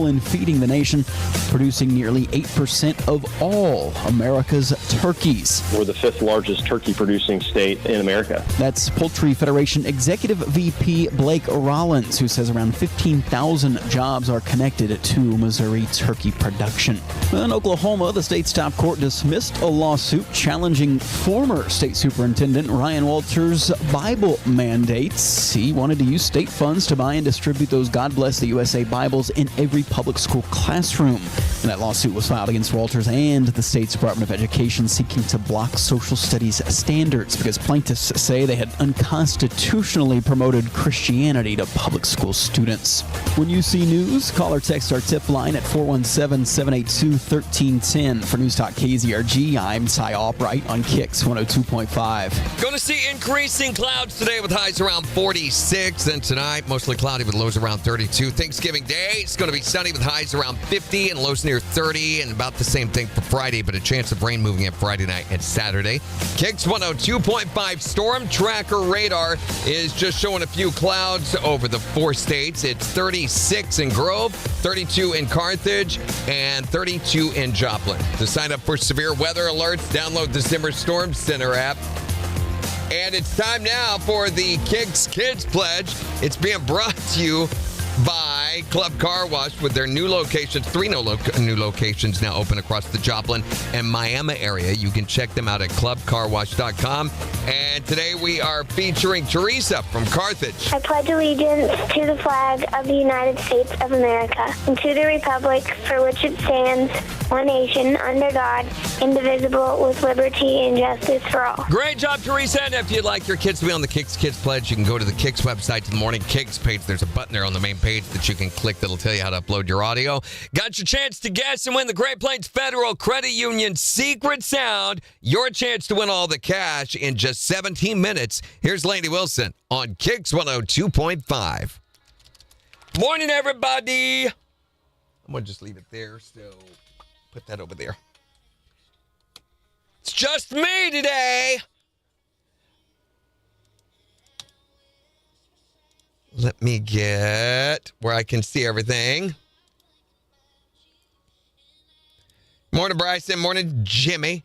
in feeding the nation, producing nearly 8% of all America's turkeys. We're the 5th largest turkey producing state in America. That's Poultry Federation Executive VP Blake Rollins, who says around 15,000 jobs are connected to Missouri turkey production. In Oklahoma, the state's top court dismissed a lawsuit challenging former state superintendent Ryan Walters' Bible mandates. He wanted to use state funds to buy and distribute those God Bless the USA Bibles in every public school classroom. And that lawsuit was filed against Walters and the state's Department of Education, seeking to block social studies standards because plaintiffs say they had unconstitutionally promoted Christianity to public school students. When you see news, call or text our tip line at 417-782-1310. For News Talk KZRG, I'm Ty Albright on KIX 102.5. Going to see increasing clouds today with highs around 46, and tonight mostly cloudy with lows around 32. Thanksgiving Day, it's going to be sunny with highs around 50 and lows near 30, and about the same thing for Friday, but a chance of rain moving in Friday night and Saturday. KIX 102.5 storm tracker radar is just showing a few clouds over the 4 states. It's 36 in Grove, 32 in Carthage, and 32 in Joplin. To sign up for severe weather alerts, download the Zimmer Storm Center app. And it's time now for the KIX Kids Pledge. It's being brought to you by Club Car Wash with their new locations. 3 new locations now open across the Joplin and Miami area. You can check them out at clubcarwash.com. And today we are featuring Teresa from Carthage. I pledge allegiance to the flag of the United States of America and to the republic for which it stands, one nation, under God, indivisible, with liberty and justice for all. Great job, Teresa. And if you'd like your kids to be on the KIX Kids Pledge, you can go to the KIX website, to the Morning KIX page. There's a button there on the main page that you can click that'll tell you how to upload your audio. Got your chance to guess and win the Great Plains Federal Credit Union Secret Sound. Your chance to win all the cash in just 17 minutes. Here's Laney Wilson on KIX 102.5. Morning, everybody. I'm going to just leave it there, so put that over there. It's just me today. Let me get where I can see everything. Morning, Bryson. Morning, Jimmy.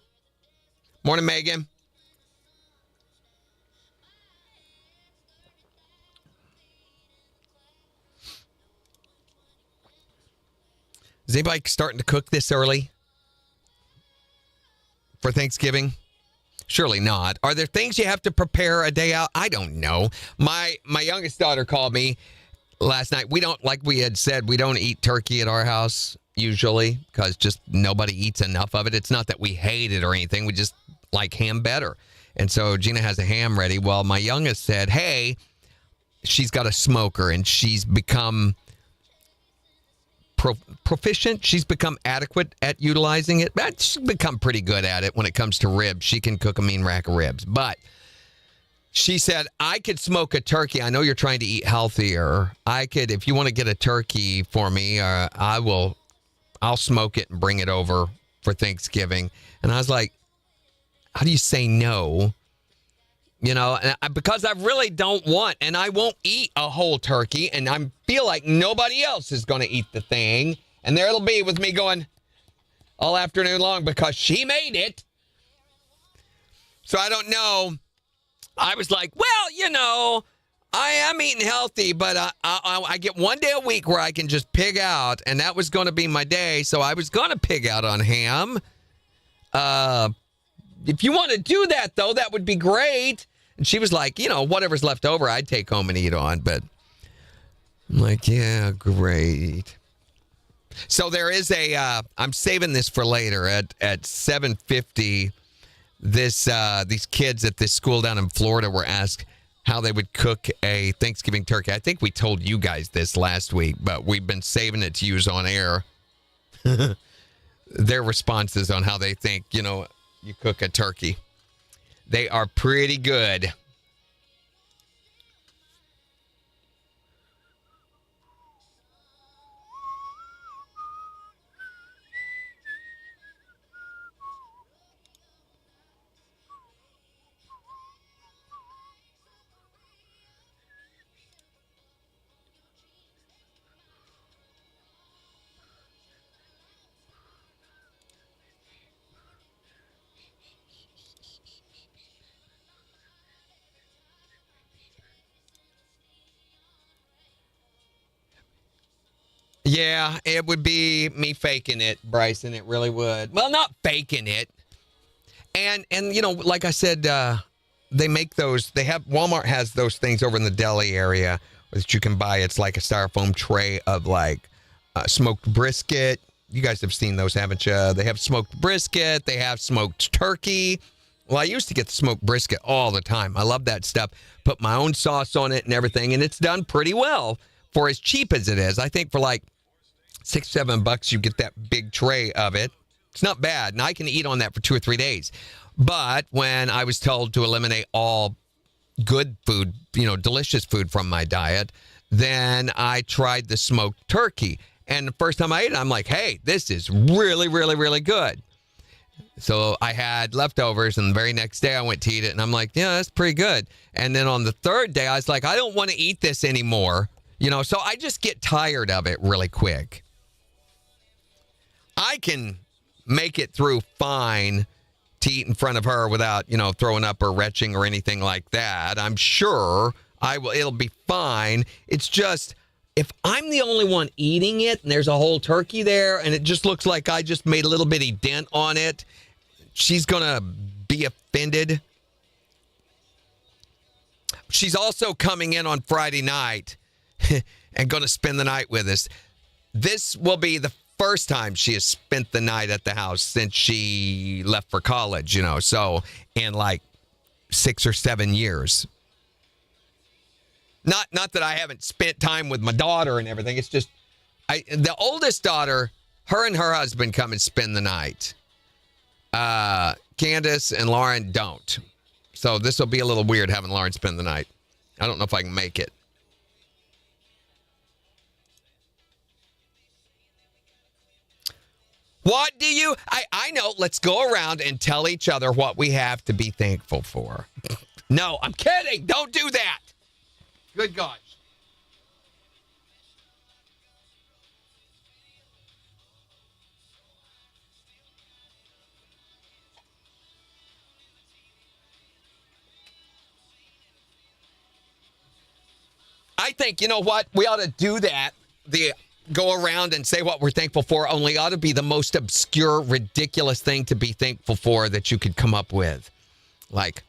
Morning, Megan. Is anybody starting to cook this early for Thanksgiving? Surely not. Are there things you have to prepare a day out? I don't know. My youngest daughter called me last night. We don't, like we had said, we don't eat turkey at our house usually because just nobody eats enough of it. It's not that we hate it or anything. We just like ham better. And so Gina has a ham ready. Well, my youngest said, hey, she's got a smoker and she's become proficient. She's become adequate at utilizing it. She's become pretty good at it when it comes to ribs. She can cook a mean rack of ribs. But she said, I could smoke a turkey. I know you're trying to eat healthier. I could, if you want to get a turkey for me, I'll smoke it and bring it over for Thanksgiving. And I was like, how do you say no? You know, because I really don't want, and I won't eat a whole turkey, and I feel like nobody else is going to eat the thing. And there it'll be with me going all afternoon long because she made it. So I don't know. I was like, well, you know, I am eating healthy, but I get one day a week where I can just pig out, and that was going to be my day. So I was going to pig out on ham. If you want to do that, though, that would be great. And she was like, you know, whatever's left over, I'd take home and eat on. But I'm like, yeah, great. So there is I'm saving this for later at 7:50. These kids at this school down in Florida were asked how they would cook a Thanksgiving turkey. I think we told you guys this last week, but we've been saving it to use on air. Their responses on how they think, you know, you cook a turkey. They are pretty good. Yeah, it would be me faking it, Bryson. It really would. Well, not faking it. And like I said, they make those. Walmart has those things over in the deli area that you can buy. It's like a styrofoam tray of like smoked brisket. You guys have seen those, haven't you? They have smoked brisket. They have smoked turkey. Well, I used to get the smoked brisket all the time. I love that stuff. Put my own sauce on it and everything, and it's done pretty well for as cheap as it is. I think for like $6-7 you get that big tray of it. It's not bad, and I can eat on that for 2 or 3 days. But when I was told to eliminate all good food, delicious food from my diet, then I tried the smoked turkey. And the first time I ate it, I'm like, hey, this is really, really, really good. So I had leftovers, and the very next day I went to eat it, and I'm like, yeah, that's pretty good. And then on the third day, I was like, I don't want to eat this anymore. So I just get tired of it really quick. I can make it through fine to eat in front of her without, throwing up or retching or anything like that. I'm sure it'll be fine. It's just, if I'm the only one eating it and there's a whole turkey there and it just looks like I just made a little bitty dent on it, she's going to be offended. She's also coming in on Friday night and going to spend the night with us. This will be the first time she has spent the night at the house since she left for college, so in like 6 or 7 years. Not that I haven't spent time with my daughter and everything. It's just the oldest daughter, her and her husband come and spend the night. Candace and Lauren don't. So this will be a little weird having Lauren spend the night. I don't know if I can make it. What do you... I know. Let's go around and tell each other what we have to be thankful for. No, I'm kidding. Don't do that. Good gosh. I think, you know what? We ought to do that. Go around and say what we're thankful for, only ought to be the most obscure, ridiculous thing to be thankful for that you could come up with. Like,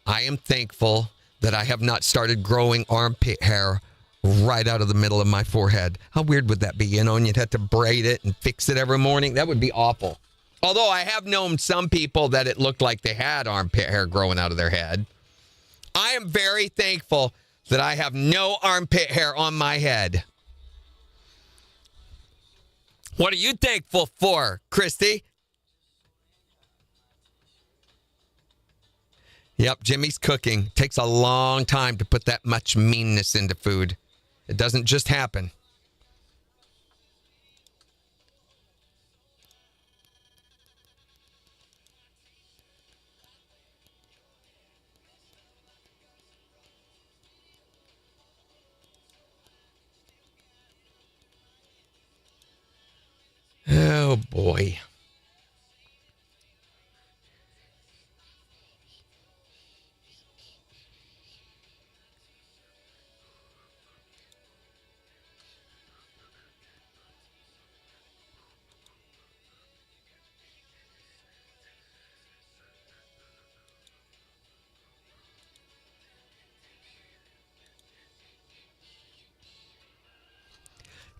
I am thankful that I have not started growing armpit hair right out of the middle of my forehead. How weird would that be, and you'd have to braid it and fix it every morning? That would be awful. Although I have known some people that it looked like they had armpit hair growing out of their head. I am very thankful that I have no armpit hair on my head. What are you thankful for, Christy? Yep, Jimmy's cooking. Takes a long time to put that much meanness into food. It doesn't just happen. Oh, boy.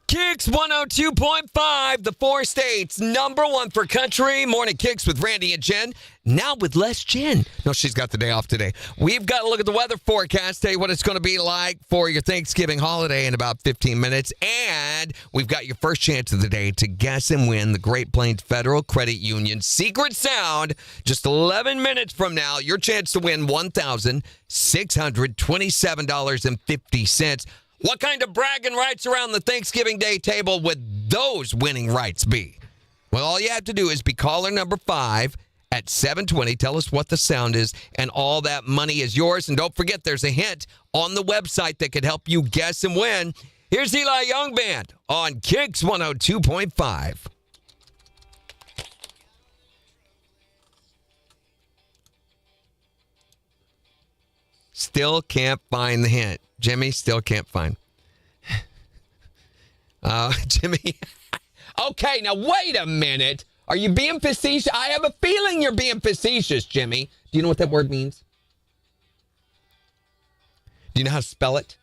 KIX 102.5, the 4 states, #1 for country. Morning KIX with Randy and Jen. Now with less Jen. No, she's got the day off today. We've got to look at the weather forecast, tell you what it's going to be like for your Thanksgiving holiday in about 15 minutes. And we've got your first chance of the day to guess and win the Great Plains Federal Credit Union Secret Sound. Just 11 minutes from now, your chance to win $1,627.50. What kind of bragging rights around the Thanksgiving Day table would those winning rights be? Well, all you have to do is be caller number 5 at 720. Tell us what the sound is, and all that money is yours. And don't forget, there's a hint on the website that could help you guess and win. Here's Eli Young Band on KIX 102.5. Still can't find the hint. Jimmy still can't find. Jimmy. Okay, now wait a minute. Are you being facetious? I have a feeling you're being facetious, Jimmy. Do you know what that word means? Do you know how to spell it?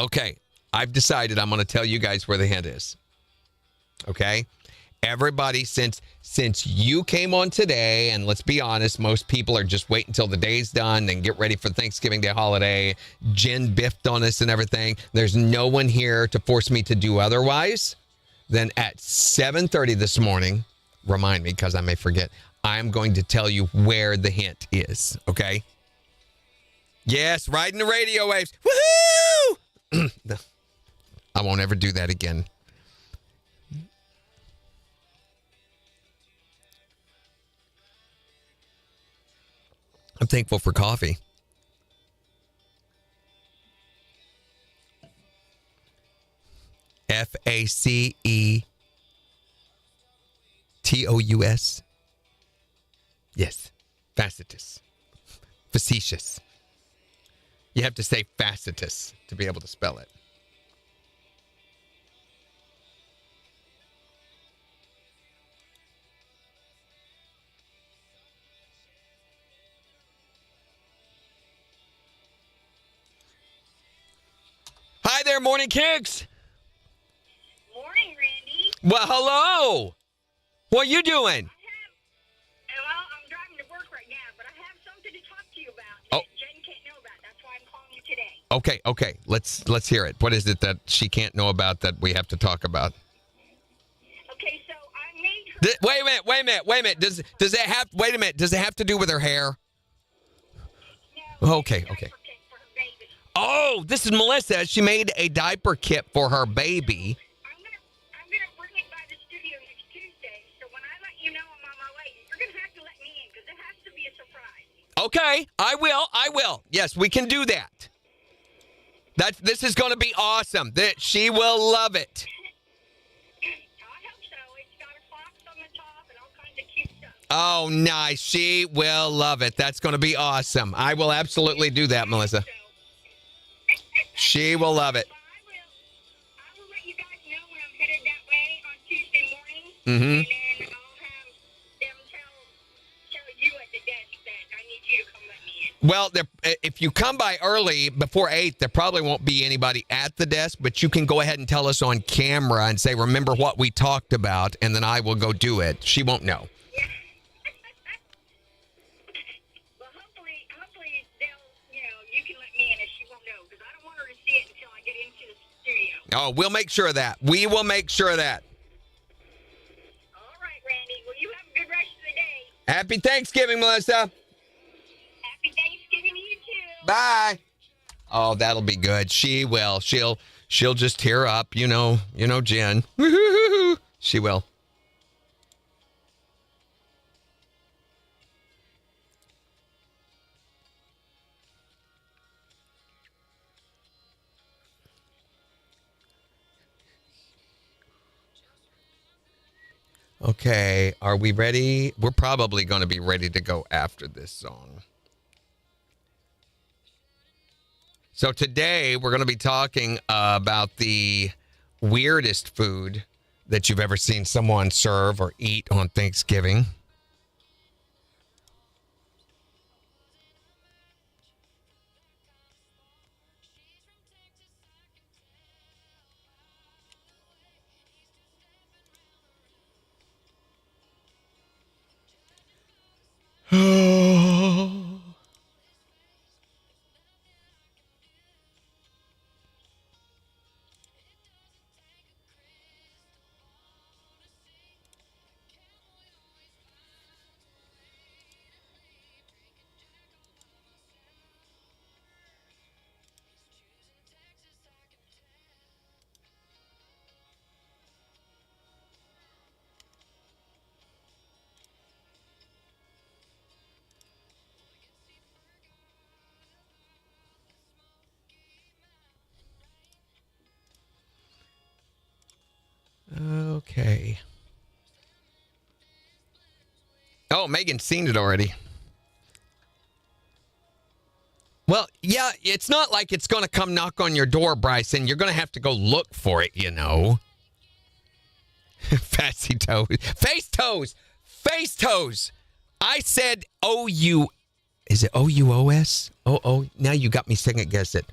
Okay, I've decided I'm going to tell you guys where the hint is. Okay? Everybody, since you came on today, and let's be honest, most people are just waiting until the day's done and get ready for Thanksgiving Day holiday. Jen biffed on us and everything. There's no one here to force me to do otherwise. Then at 7:30 this morning, remind me because I may forget, I'm going to tell you where the hint is, okay? Yes, riding the radio waves. Woohoo! I won't ever do that again. I'm thankful for coffee. FACETOUS. Yes, facetious. Facetious. You have to say facetious to be able to spell it. Hi there, Morning KIX. Morning, Randy. Well, hello. What are you doing? I'm driving to work right now, but I have something to talk to you about Oh. that Jen can't know about. That's why I'm calling you today. Okay. Let's hear it. What is it that she can't know about that we have to talk about? Okay, so I made her... Wait a minute. Does it have? Wait a minute. Does it have to do with her hair? No, Okay. diaper kit for her baby. Oh, this is Melissa. She made a diaper kit for her baby. I'm gonna bring it by the studio next Tuesday, so when I let you know I'm on my way, you're gonna have to let me in, because it has to be a surprise. Okay, I will. Yes, we can do that. This is going to be awesome. She will love it. I hope so. It's got a fox on the top and all kinds of cute stuff. Oh, nice. She will love it. That's going to be awesome. I will absolutely do that, Melissa. She will love it. But I will let you guys know when I'm headed that way on Tuesday morning. Mm-hmm. And then I'll have them tell you at the desk that I need you to come let me in. Well, if you come by early, before 8, there probably won't be anybody at the desk, but you can go ahead and tell us on camera and say, remember what we talked about, and then I will go do it. She won't know. Yeah. Well, hopefully they'll, you can let me in if she won't know, because I don't want her to see it until I get into the studio. Oh, we'll make sure of that. We will make sure of that. All right, Randy. Well, you have a good rest of the day. Happy Thanksgiving, Melissa. Happy Thanksgiving to you, too. Bye. Oh, that'll be good. She will. She'll just tear up. You know, Jen. She will. Okay, are we ready? We're probably going to be ready to go after this song. So today we're going to be talking about the weirdest food that you've ever seen someone serve or eat on Thanksgiving. Okay. Oh, Megan's seen it already. Well, yeah, it's not like it's going to come knock on your door, Bryson. You're going to have to go look for it, you know. Fancy toes. Face toes. Face toes. I said O-U. Is it O-U-O-S? Oh, now you got me second guess it.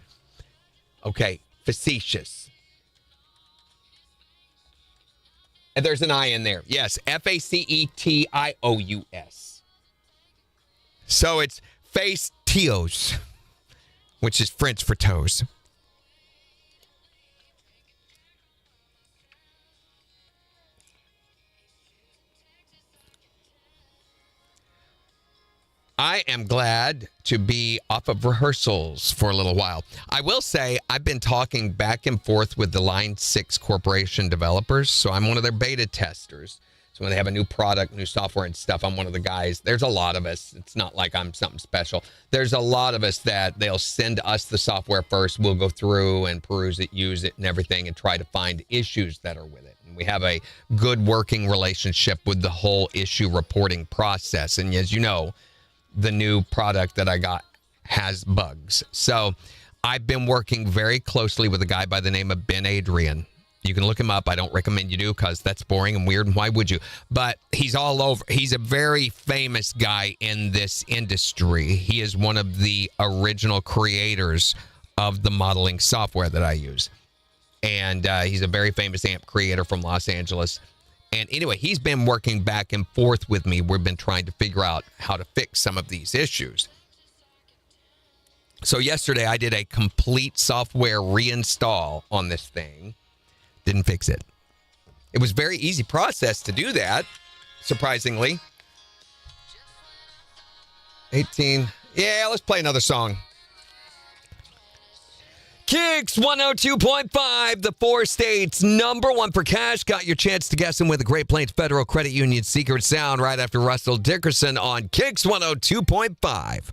Okay, facetious. And there's an I in there. Yes, F-A-C-E-T-I-O-U-S. So it's face tios, which is French for toes. I am glad to be off of rehearsals for a little while. I will say I've been talking back and forth with the Line 6 Corporation developers, so I'm one of their beta testers. So when they have a new product, new software and stuff, I'm one of the guys. There's a lot of us. It's not like I'm something special. There's a lot of us that they'll send us the software first. We'll go through and peruse it, use it and everything and try to find issues that are with it. And we have a good working relationship with the whole issue reporting process. And as you know, the new product that I got has bugs. So I've been working very closely with a guy by the name of Ben Adrian. You can look him up. I don't recommend you do because that's boring and weird. And why would you? But he's all over. He's a very famous guy in this industry. He is one of the original creators of the modeling software that I use. And he's a very famous amp creator from Los Angeles. And anyway, he's been working back and forth with me. We've been trying to figure out how to fix some of these issues. So yesterday I did a complete software reinstall on this thing. Didn't fix it. It was a very easy process to do that, surprisingly. 18. Yeah, let's play another song. KIX 102.5, the 4 states number one for cash. Got your chance to guess them with the Great Plains Federal Credit Union Secret Sound right after Russell Dickerson on KIX 102.5.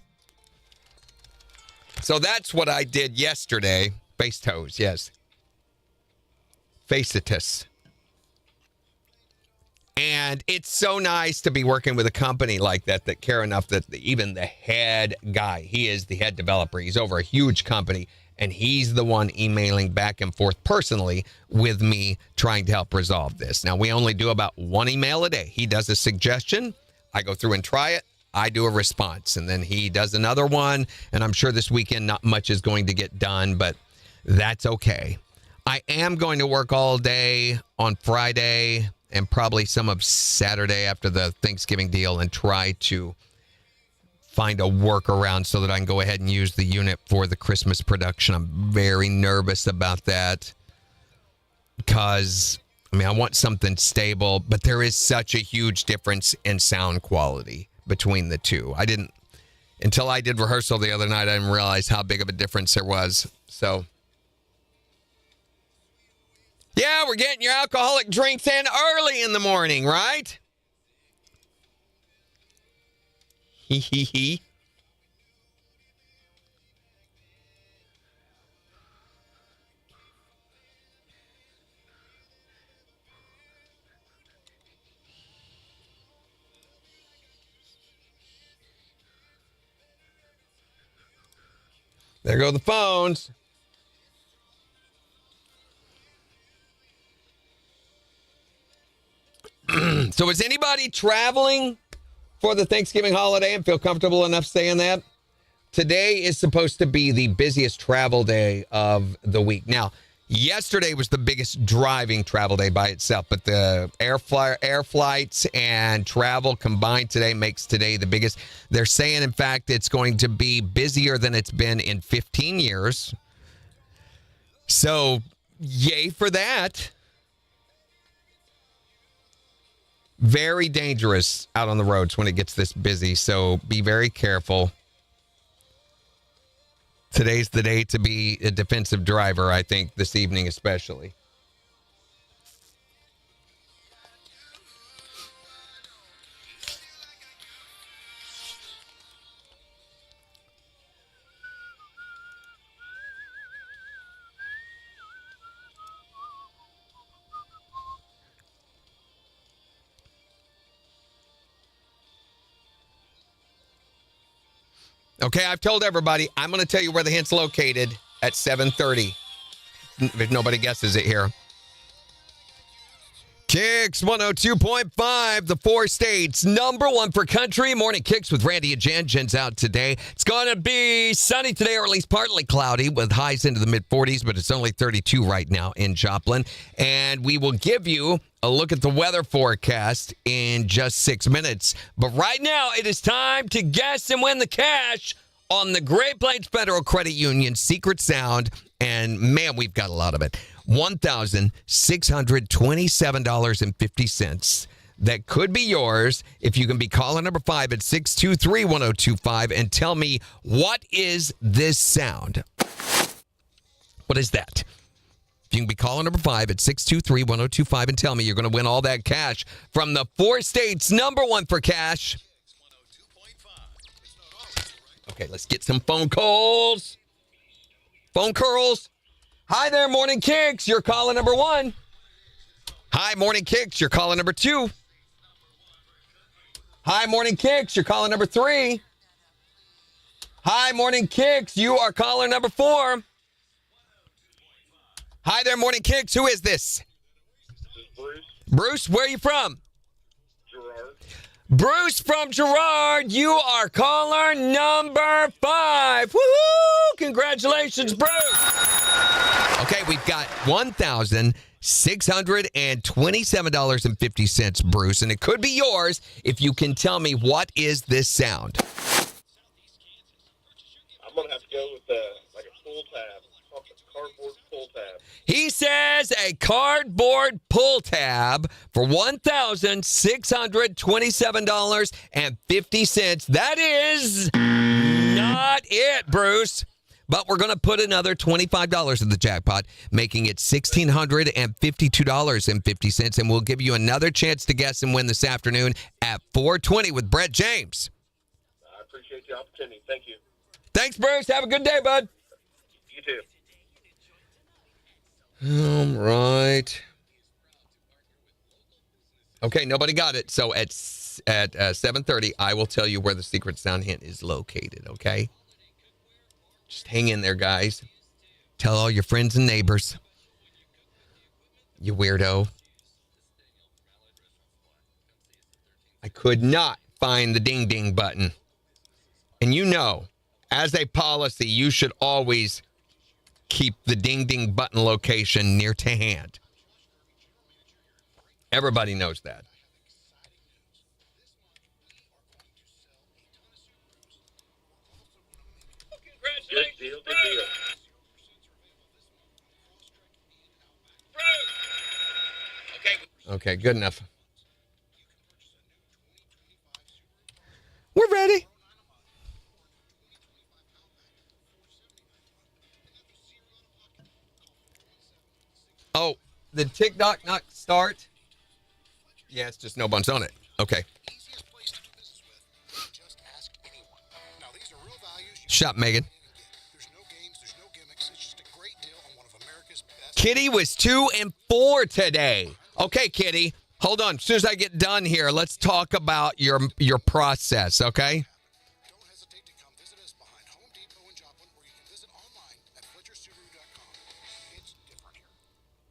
So that's what I did yesterday. Face toes, yes. Facitus. And it's so nice to be working with a company like that care enough that even the head guy, he is the head developer. He's over a huge company. And he's the one emailing back and forth personally with me trying to help resolve this. Now, we only do about one email a day. He does a suggestion. I go through and try it. I do a response. And then he does another one. And I'm sure this weekend not much is going to get done, but that's okay. I am going to work all day on Friday and probably some of Saturday after the Thanksgiving deal and try to find a workaround so that I can go ahead and use the unit for the Christmas production. I'm very nervous about that because, I want something stable, but there is such a huge difference in sound quality between the two. Until I did rehearsal the other night, I didn't realize how big of a difference there was. So, yeah, we're getting your alcoholic drinks in early in the morning, right? Hee. There go the phones. So is anybody traveling for the Thanksgiving holiday and feel comfortable enough saying that? Today is supposed to be the busiest travel day of the week. Now, yesterday was the biggest driving travel day by itself, but the air flights and travel combined today makes today the biggest. They're saying, in fact, it's going to be busier than it's been in 15 years. So, yay for that. Very dangerous out on the roads when it gets this busy, so be very careful. Today's the day to be a defensive driver, I think, this evening especially. Okay, I've told everybody I'm going to tell you where the hint's located at 7:30. If nobody guesses it here. KIX 102.5, the 4 states, number 1 for country. Morning KIX with Randy and Jen. Jen's out today. It's going to be sunny today, or at least partly cloudy, with highs into the mid-40s, but it's only 32 right now in Joplin. And we will give you a look at the weather forecast in just 6 minutes. But right now, it is time to guess and win the cash on the Great Plains Federal Credit Union Secret Sound. And man, we've got a lot of it. $1,627.50. That could be yours if you can be caller number 5 at 623-1025 and tell me, what is this sound? What is that? If you can be caller number 5 at 623-1025 and tell me, you're going to win all that cash from the 4 states, number 1 for cash. Okay, let's get some phone calls. Phone calls. Hi there, Morning KIX. You're caller number 1. Hi, Morning KIX. You're caller number 2. Hi, Morning KIX. You're caller number 3. Hi, Morning KIX. You are caller number 4. Hi there, Morning KIX. Who is this? This is Bruce. Bruce, where are you from? Gerard. Bruce from Gerard, you are caller number 5. Woohoo! Congratulations, Bruce. Okay, we've got $1,627.50, Bruce, and it could be yours if you can tell me, what is this sound? I'm going to have to go with like a pull tab, cardboard pull tab. He says a cardboard pull tab for $1,627.50. That is not it, Bruce. But we're going to put another $25 in the jackpot, making it $1,652.50. And we'll give you another chance to guess and win this afternoon at 4:20 with Brett James. I appreciate the opportunity. Thank you. Thanks, Bruce. Have a good day, bud. You too. All right. Okay, nobody got it. So at 7:30, I will tell you where the secret sound hint is located, okay? Just hang in there, guys. Tell all your friends and neighbors. You weirdo. I could not find the ding ding button. And you know, as a policy, you should always keep the ding ding button location near to hand. Everybody knows that. Good deal, good deal. Okay, good enough. We're ready. Oh, the TikTok not start? Yeah, it's just no buns on it. Okay. Shut, Megan. Kitty was 2 and 4 today. Okay, Kitty, hold on. As soon as I get done here, let's talk about your process, okay? Don't hesitate to come visit us behind Home Depot in Joplin, or you can visit online at FletcherSubaru.com. It's different here.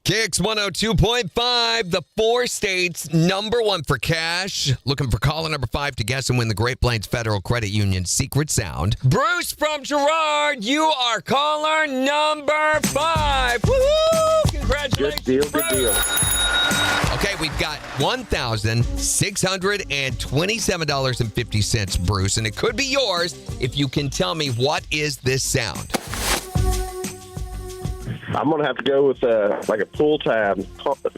KIX 102.5, the 4 states, number 1 for cash. Looking for caller number 5 to guess and win the Great Plains Federal Credit Union Secret Sound. Bruce from Gerard, you are caller number 5. Woohoo! Congratulations, Good deal, Bruce. good deal. Okay, we've got $1,627.50, Bruce, and it could be yours if you can tell me, what is this sound? I'm going to have to go with like a pull tab,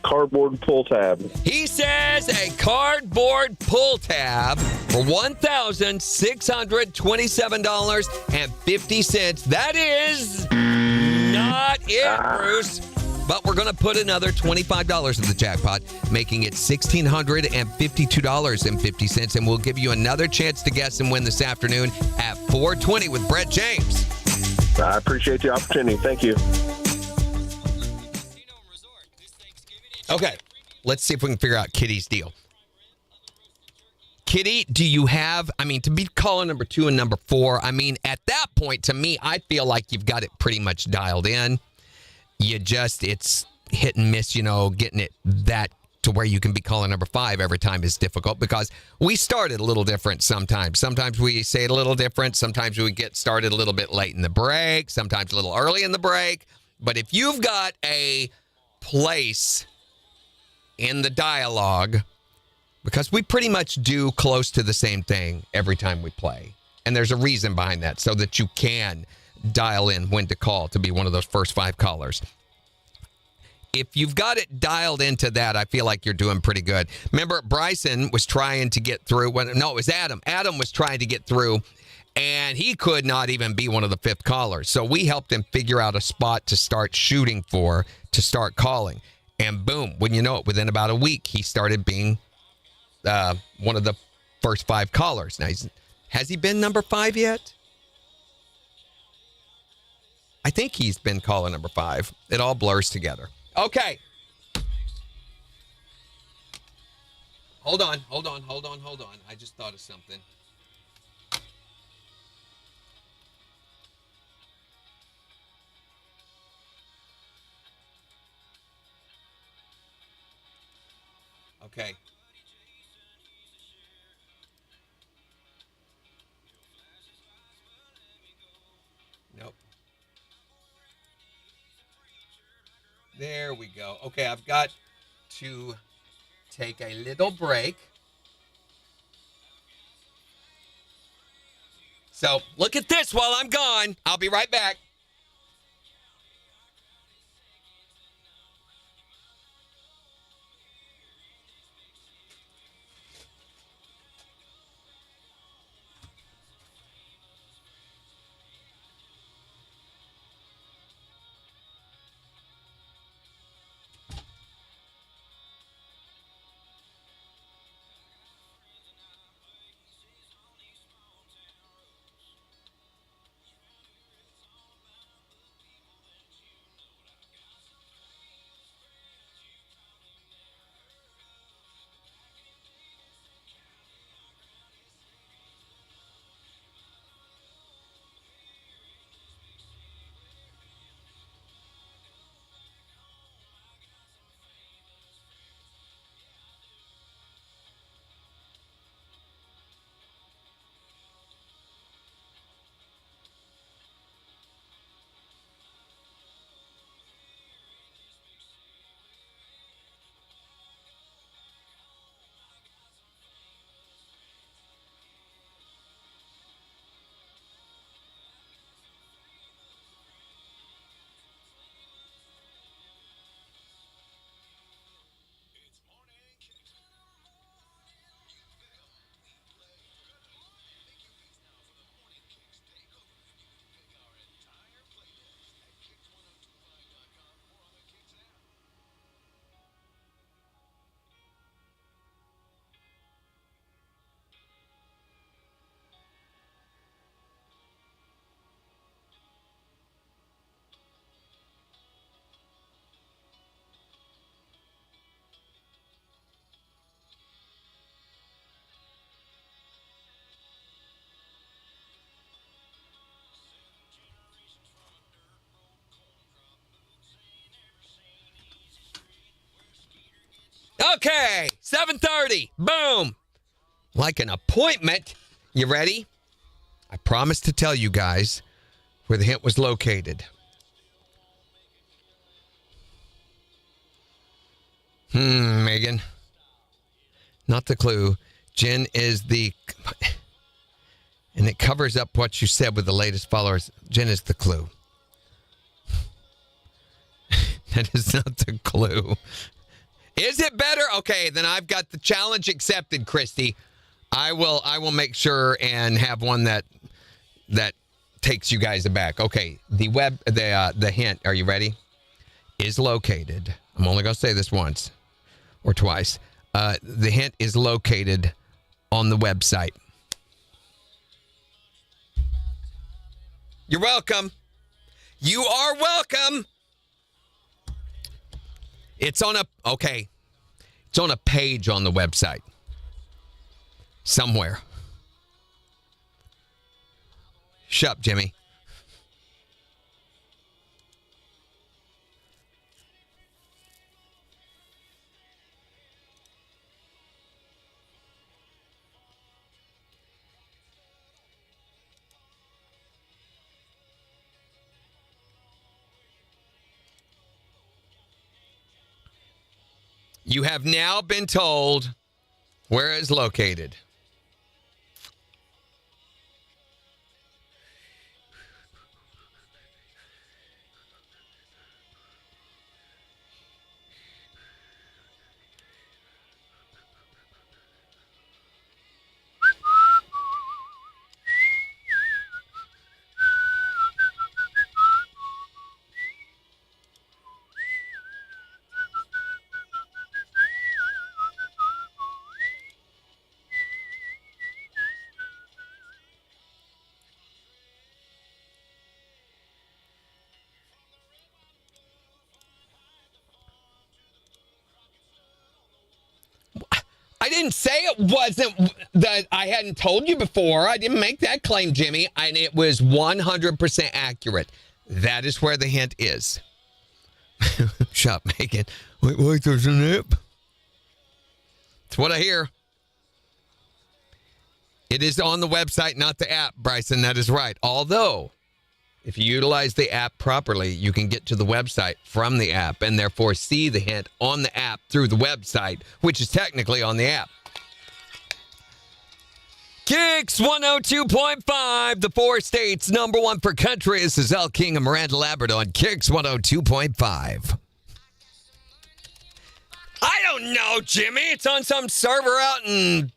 cardboard pull tab. He says a cardboard pull tab for $1,627.50. That is not it, Bruce. But we're going to put another $25 in the jackpot, making it $1,652.50. And we'll give you another chance to guess and win this afternoon at 4:20 with Brett James. I appreciate the opportunity. Thank you. Okay, let's see if we can figure out Kitty's deal. Kitty, do you have, to be caller number 2 and number 4, at that point, to me, I feel like you've got it pretty much dialed in. It's hit and miss, getting it that to where you can be caller number 5 every time is difficult because we started a little different sometimes. Sometimes we say it a little different. Sometimes we get started a little bit late in the break, sometimes a little early in the break. But if you've got a place in the dialogue, because we pretty much do close to the same thing every time we play. And there's a reason behind that so that you can dial in when to call to be one of those first 5 callers. If you've got it dialed into that, I feel like you're doing pretty good. Remember, Bryson was trying to get through. No, it was Adam. Adam was trying to get through, and he could not even be one of the 5th callers. So we helped him figure out a spot to start shooting for, to start calling. And boom, when you know it, within about a week, he started being one of the first 5 callers. Now, has he been number 5 yet? I think he's been caller number 5. It all blurs together. Okay. Hold on. I just thought of something. Okay. Nope. There we go. Okay, I've got to take a little break. So look at this while I'm gone. I'll be right back. Okay, 7:30. Boom. Like an appointment. You ready? I promised to tell you guys where the hint was located. Megan. Not the clue. Jen is the... And it covers up what you said with the latest followers. Jen is the clue. That is not the clue. Is it better? Okay, then I've got the challenge accepted, Christy. I will make sure and have one that takes you guys aback. Okay, the hint, are you ready? Is located. I'm only going to say this once or twice. The hint is located on the website. You're welcome. You are welcome. It's on a page on the website. somewhere. Shut up, Jimmy. You have now been told where it is located. I didn't say it wasn't that I hadn't told you before. I didn't make that claim, Jimmy, and it was 100% accurate. That is where the hint is. Shut up, Megan. Wait, there's an app. That's what I hear. It is on the website, not the app, Bryson. That is right. Although, if you utilize the app properly, you can get to the website from the app and therefore see the hint on the app through the website, which is technically on the app. KIX 102.5, the 4 states number 1 for country. This is El King and Miranda Lambert on KIX 102.5. I don't know, Jimmy. It's on some server out in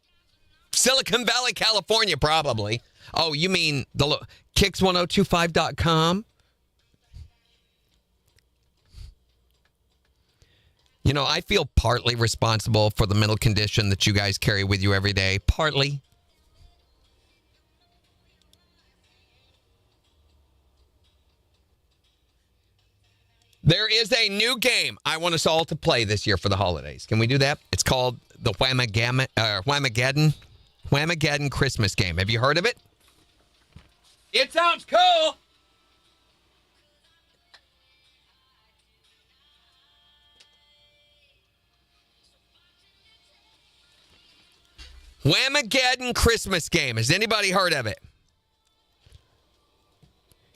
Silicon Valley, California, probably. Oh, you mean the KIX1025.com? You know, I feel partly responsible for the mental condition that you guys carry with you every day. Partly. There is a new game I want us all to play this year for the holidays. Can we do that? It's called the Whamageddon Christmas game. Have you heard of it? It sounds cool. Whamageddon Christmas game. Has anybody heard of it?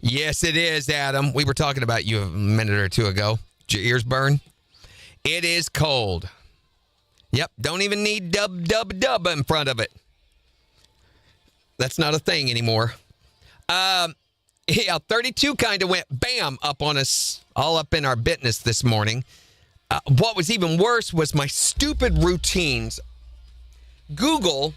Yes, it is, Adam. We were talking about you a minute or two ago. Did your ears burn? It is cold. Yep, don't even need dub in front of it. That's not a thing anymore. Yeah, 32 kind of went bam up on us, all up in our business this morning. What was even worse was my stupid routines. Google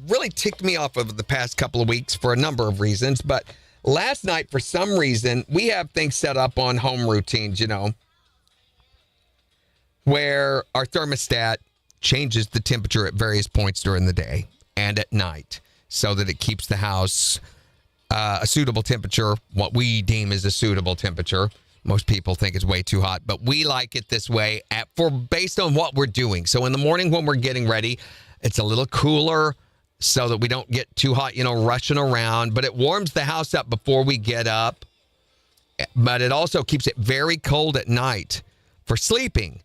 really ticked me off over the past couple of weeks for a number of reasons, but last night, for some reason, we have things set up on home routines, you know, where our thermostat changes the temperature at various points during the day and at night so that it keeps the house a suitable temperature, what we deem as a suitable temperature. Most people think it's way too hot, but we like it this way based on what we're doing. So in the morning when we're getting ready, it's a little cooler so that we don't get too hot, you know, rushing around. But it warms the house up before we get up. But it also keeps it very cold at night for sleeping.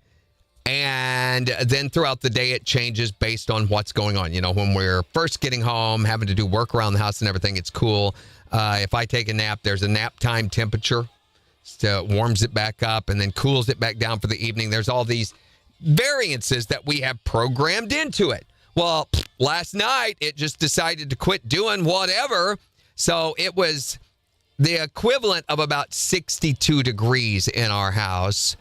And then throughout the day, it changes based on what's going on. You know, when we're first getting home, having to do work around the house and everything, it's cool. If I take a nap, there's a nap time temperature. So it warms it back up and then cools it back down for the evening. There's all these variances that we have programmed into it. Well, last night, it just decided to quit doing whatever. So it was the equivalent of about 62 degrees in our house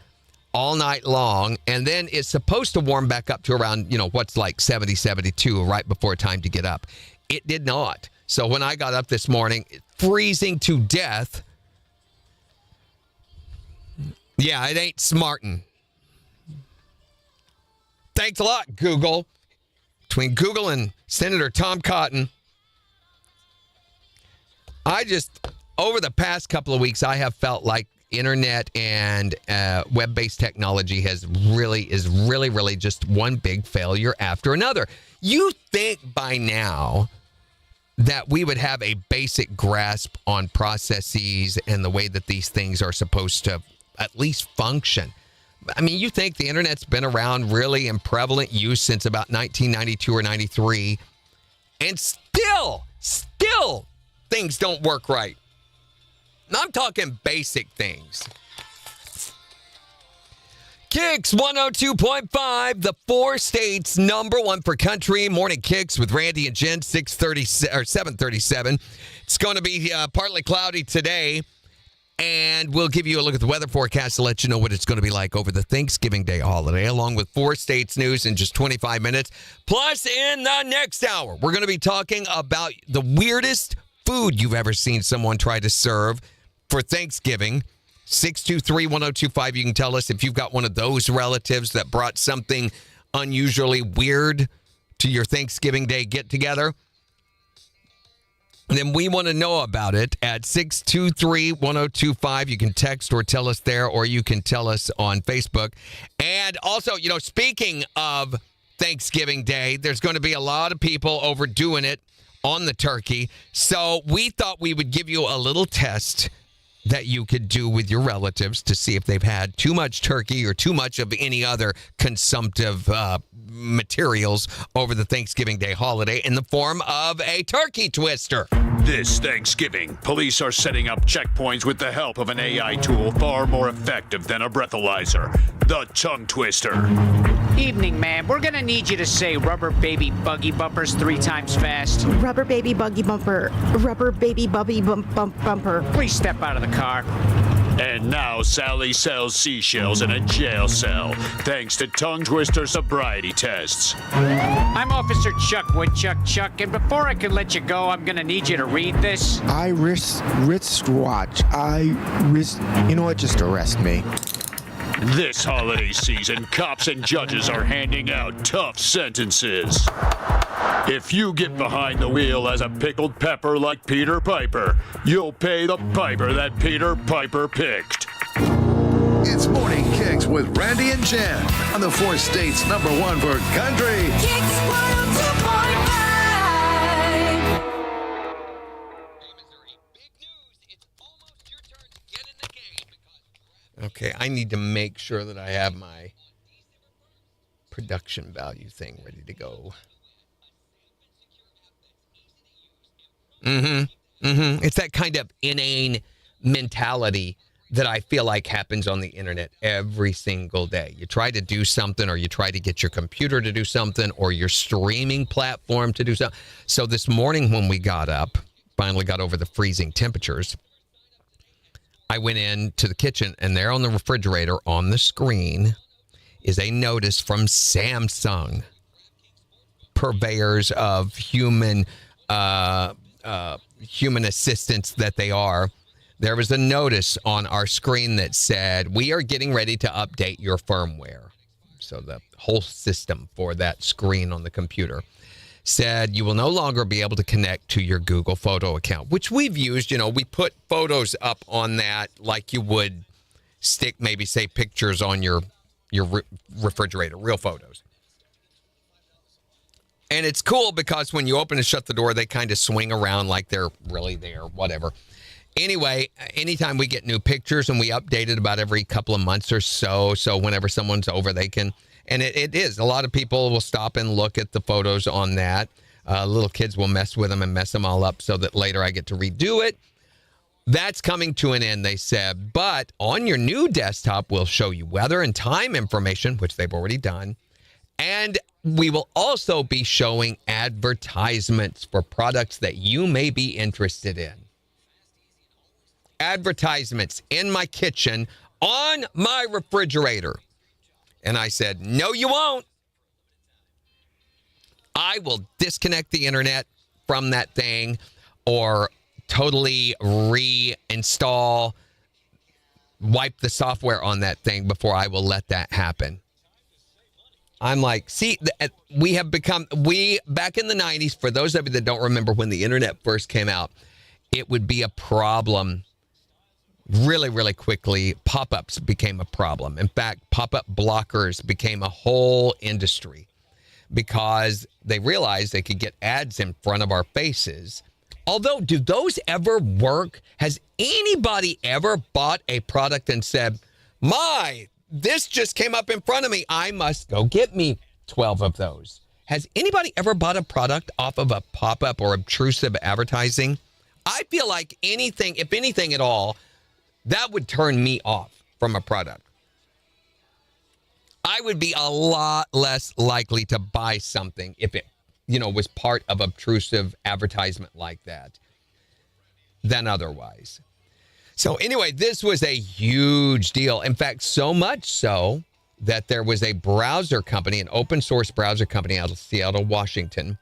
all night long. And then it's supposed to warm back up to around, you know, what's like 70, 72 right before time to get up. It did not. So when I got up this morning, freezing to death. Yeah, it ain't smartin'. Thanks a lot, Google. Between Google and Senator Tom Cotton, over the past couple of weeks, I have felt like internet and web-based technology is really just one big failure after another. You think by now that we would have a basic grasp on processes and the way that these things are supposed to at least function. I mean, you think the internet's been around really in prevalent use since about 1992 or 93, and still things don't work right. I'm talking basic things. KIX 102.5, the 4 states number one for country. Morning KIX with Randy and Jen, 7:37. It's going to be partly cloudy today, and we'll give you a look at the weather forecast to let you know what it's going to be like over the Thanksgiving Day holiday, along with 4 states news in just 25 minutes. Plus, in the next hour, we're going to be talking about the weirdest food you've ever seen someone try to serve for Thanksgiving. 623-1025. You can tell us if you've got one of those relatives that brought something unusually weird to your Thanksgiving Day get-together. And then we want to know about it at 623-1025. You can text or tell us there, or you can tell us on Facebook. And also, speaking of Thanksgiving Day, there's going to be a lot of people overdoing it on the turkey. So we thought we would give you a little test that you could do with your relatives to see if they've had too much turkey or too much of any other consumptive materials over the Thanksgiving Day holiday in the form of a turkey twister. This Thanksgiving, police are setting up checkpoints with the help of an AI tool far more effective than a breathalyzer, the tongue twister. Evening, ma'am. We're gonna need you to say rubber baby buggy bumpers 3 times fast. Rubber baby buggy bumper. Rubber baby bubby bumper. Please step out of the car. And now Sally sells seashells in a jail cell, thanks to tongue twister sobriety tests. I'm Officer Chuck Woodchuck, and before I can let you go, I'm gonna need you to read this. Wristwatch. You know what? Just arrest me. This holiday season, cops and judges are handing out tough sentences. If you get behind the wheel as a pickled pepper like Peter Piper, you'll pay the piper that Peter Piper picked. It's Morning KIX with Randy and Jen on the 4 states number one for country. KIX 102.5. Okay, I need to make sure that I have my production value thing ready to go. It's that kind of inane mentality that I feel like happens on the internet every single day. You try to do something, or you try to get your computer to do something, or your streaming platform to do something. So this morning when we got up, finally got over the freezing temperatures, I went into the kitchen, and there on the refrigerator on the screen is a notice from Samsung, purveyors of human assistants that they are. There was a notice on our screen that said, we are getting ready to update your firmware. So the whole system for that screen on the computer said you will no longer be able to connect to your Google Photo account, which we've used. We put photos up on that like you would stick, maybe say, pictures on your refrigerator, real photos. And it's cool because when you open and shut the door, they kind of swing around like they're really there, whatever. Anyway, anytime we get new pictures, and we update it about every couple of months or so whenever someone's over, they can, and it is, a lot of people will stop and look at the photos on that. Little kids will mess with them and mess them all up so that later I get to redo it. That's coming to an end, they said. But on your new desktop, we'll show you weather and time information, which they've already done. And we will also be showing advertisements for products that you may be interested in. Advertisements in my kitchen on my refrigerator. And I said, no, you won't. I will disconnect the internet from that thing, or totally reinstall, wipe the software on that thing before I will let that happen. I'm like, see, we back in the 90s, for those of you that don't remember when the internet first came out, it would be a problem really, really quickly, pop-ups became a problem. In fact, pop-up blockers became a whole industry because they realized they could get ads in front of our faces. Although, do those ever work? Has anybody ever bought a product and said, this just came up in front of me. I must go get me 12 of those. Has anybody ever bought a product off of a pop-up or obtrusive advertising? I feel like anything, if anything at all, that would turn me off from a product. I would be a lot less likely to buy something if it, was part of obtrusive advertisement like that than otherwise. So anyway, this was a huge deal. In fact, so much so that there was a browser company, an open source browser company out of Seattle, Washington,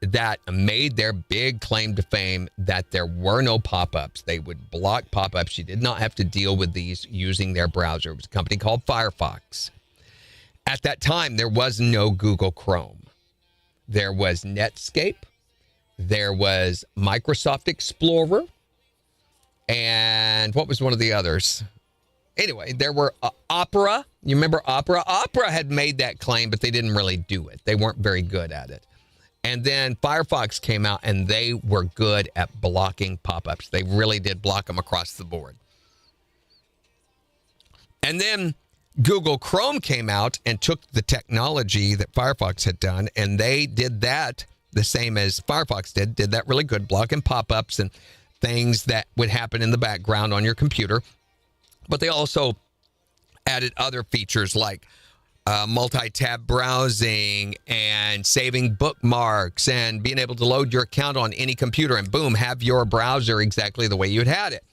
that made their big claim to fame that there were no pop-ups. They would block pop-ups. You did not have to deal with these using their browser. It was a company called Firefox. At that time, there was no Google Chrome. There was Netscape. There was Microsoft Explorer. And what was one of the others? Anyway, there were Opera. You remember Opera? Opera had made that claim, but they didn't really do it. They weren't very good at it. And then Firefox came out, and they were good at blocking pop-ups. They really did block them across the board. And then Google Chrome came out and took the technology that Firefox had done, and they did that the same as Firefox did that really good, blocking pop-ups and things that would happen in the background on your computer. But they also added other features like multi-tab browsing and saving bookmarks and being able to load your account on any computer and boom, have your browser exactly the way you had it.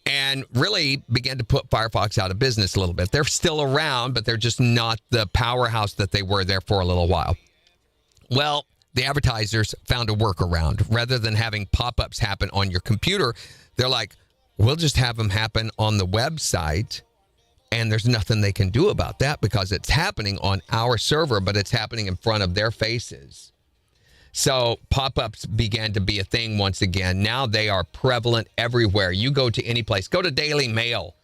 And really began to put Firefox out of business a little bit. They're still around, but they're just not the powerhouse that they were there for a little while. Well, the advertisers found a workaround. Rather than having pop-ups happen on your computer, they're like, we'll just have them happen on the website. And there's nothing they can do about that because it's happening on our server, but it's happening in front of their faces. So pop-ups began to be a thing once again. Now they are prevalent everywhere. You go to any place, go to Daily Mail,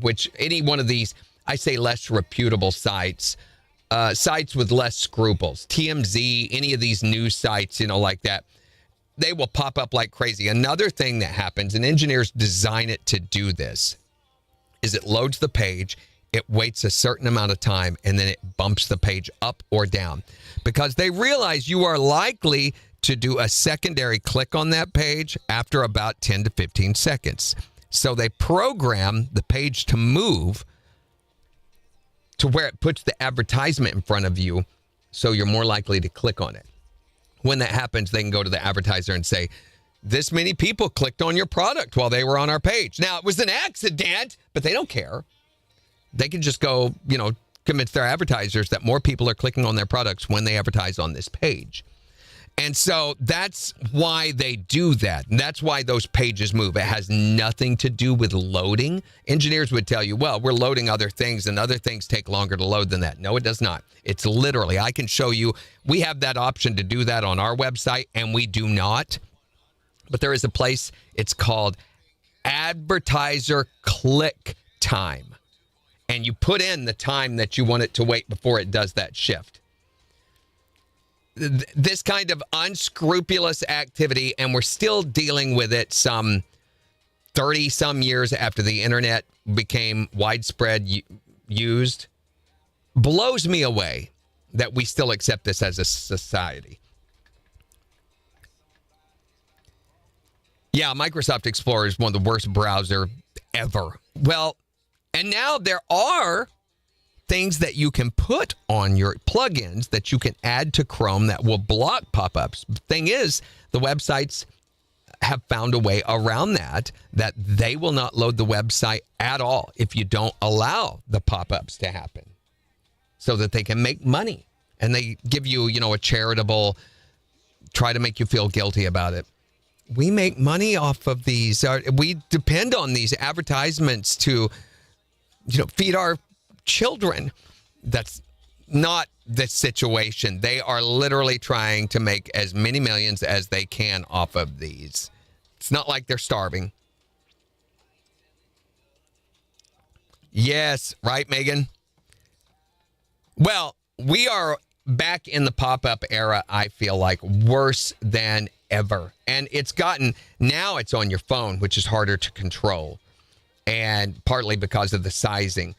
which any one of these, I say less reputable sites, sites with less scruples, TMZ, any of these news sites, like that, they will pop up like crazy. Another thing that happens, and engineers design it to do this, is it loads the page, it waits a certain amount of time, and then it bumps the page up or down because they realize you are likely to do a secondary click on that page after about 10 to 15 seconds. So they program the page to move to where it puts the advertisement in front of you, so you're more likely to click on it. When that happens, they can go to the advertiser and say, this many people clicked on your product while they were on our page. Now, it was an accident, but they don't care. They can just go, convince their advertisers that more people are clicking on their products when they advertise on this page. And so that's why they do that. And that's why those pages move. It has nothing to do with loading. Engineers would tell you, well, we're loading other things and other things take longer to load than that. No, it does not. It's literally, I can show you, we have that option to do that on our website and we do not. But there is a place, it's called advertiser click time. And you put in the time that you want it to wait before it does that shift. This kind of unscrupulous activity, and we're still dealing with it some 30 some years after the internet became widespread used, blows me away that we still accept this as a society. Yeah, Microsoft Explorer is one of the worst browser ever. Well, and now there are things that you can put on your plugins that you can add to Chrome that will block pop-ups. The thing is, the websites have found a way around that they will not load the website at all if you don't allow the pop-ups to happen so that they can make money. And they give you, a charitable, try to make you feel guilty about it. We make money off of these. We depend on these advertisements to feed our children. That's not the situation. They are literally trying to make as many millions as they can off of these. It's not like they're starving. Yes, right, Megan? Well, we are back in the pop-up era, I feel like, worse than ever. And it's now it's on your phone, which is harder to control, and partly because of the sizing.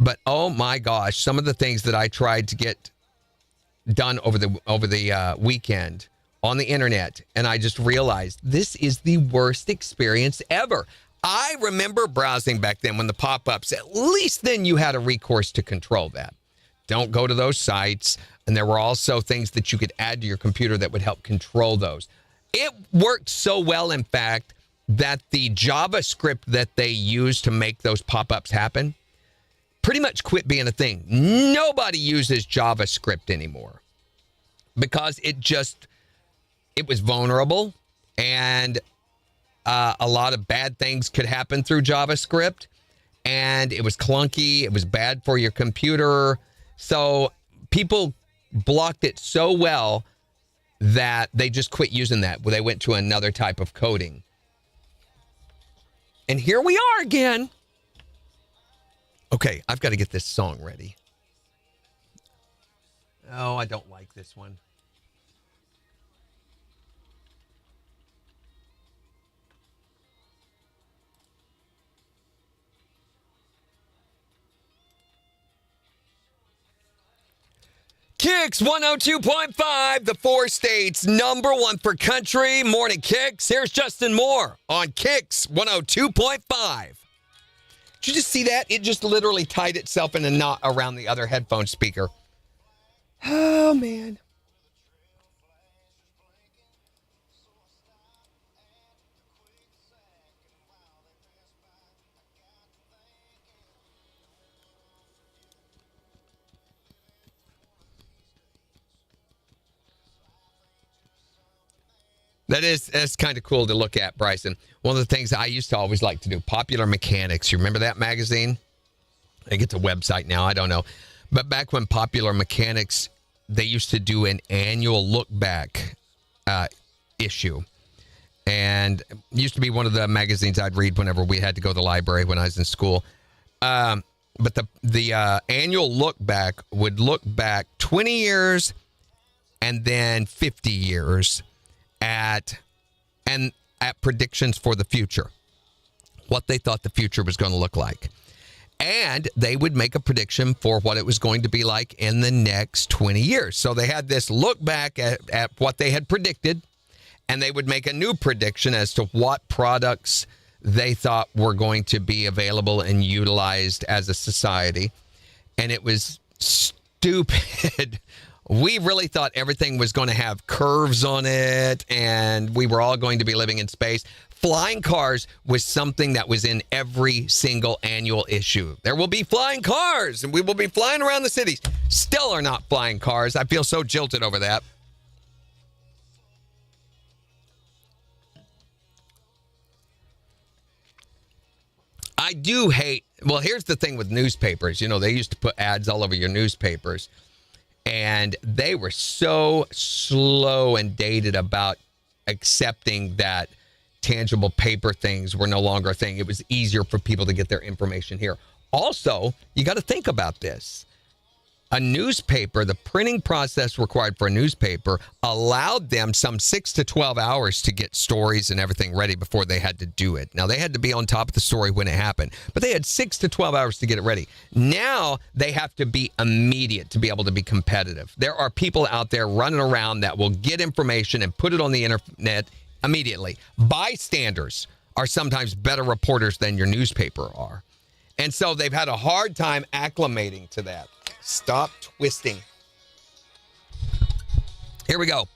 But oh my gosh, some of the things that I tried to get done over the weekend on the internet, and I just realized this is the worst experience ever. I remember browsing back then when the pop-ups, at least then you had a recourse to control that. Don't go to those sites. And there were also things that you could add to your computer that would help control those. It worked so well, in fact, that the JavaScript that they used to make those pop-ups happen pretty much quit being a thing. Nobody uses JavaScript anymore because it was vulnerable, and a lot of bad things could happen through JavaScript, and it was clunky. It was bad for your computer. So people blocked it so well that they just quit using that. They went to another type of coding. And here we are again. Okay, I've got to get this song ready. Oh, I don't like this one. KIX 102.5, the 4 states #1 for country. Morning KIX. Here's Justin Moore on KIX 102.5. Did you just see that? It just literally tied itself in a knot around the other headphone speaker. Oh, man. That's kind of cool to look at, Bryson. One of the things I used to always like to do, Popular Mechanics. You remember that magazine? I think it's a website now. I don't know. But back when Popular Mechanics, they used to do an annual look back issue. And it used to be one of the magazines I'd read whenever we had to go to the library when I was in school. But the annual look back would look back 20 years and then 50 years at predictions for the future, what they thought the future was going to look like. And they would make a prediction for what it was going to be like in the next 20 years. So they had this look back at what they had predicted, and they would make a new prediction as to what products they thought were going to be available and utilized as a society. And it was stupid. We really thought everything was going to have curves on it, and we were all going to be living in space. Flying cars was something that was in every single annual issue. There will be flying cars, and we will be flying around the cities. Still are not flying cars. I feel so jilted over that. I do hate, well, here's the thing with newspapers. You know, they used to put ads all over your newspapers. And they were so slow and dated about accepting that tangible paper things were no longer a thing. It was easier for people to get their information here. Also, you got to think about this. A newspaper, the printing process required for a newspaper allowed them some 6 to 12 hours to get stories and everything ready before they had to do it. Now, they had to be on top of the story when it happened, but they had 6 to 12 hours to get it ready. Now, they have to be immediate to be able to be competitive. There are people out there running around that will get information and put it on the internet immediately. Bystanders are sometimes better reporters than your newspaper are. And so they've had a hard time acclimating to that. Stop twisting. Here we go.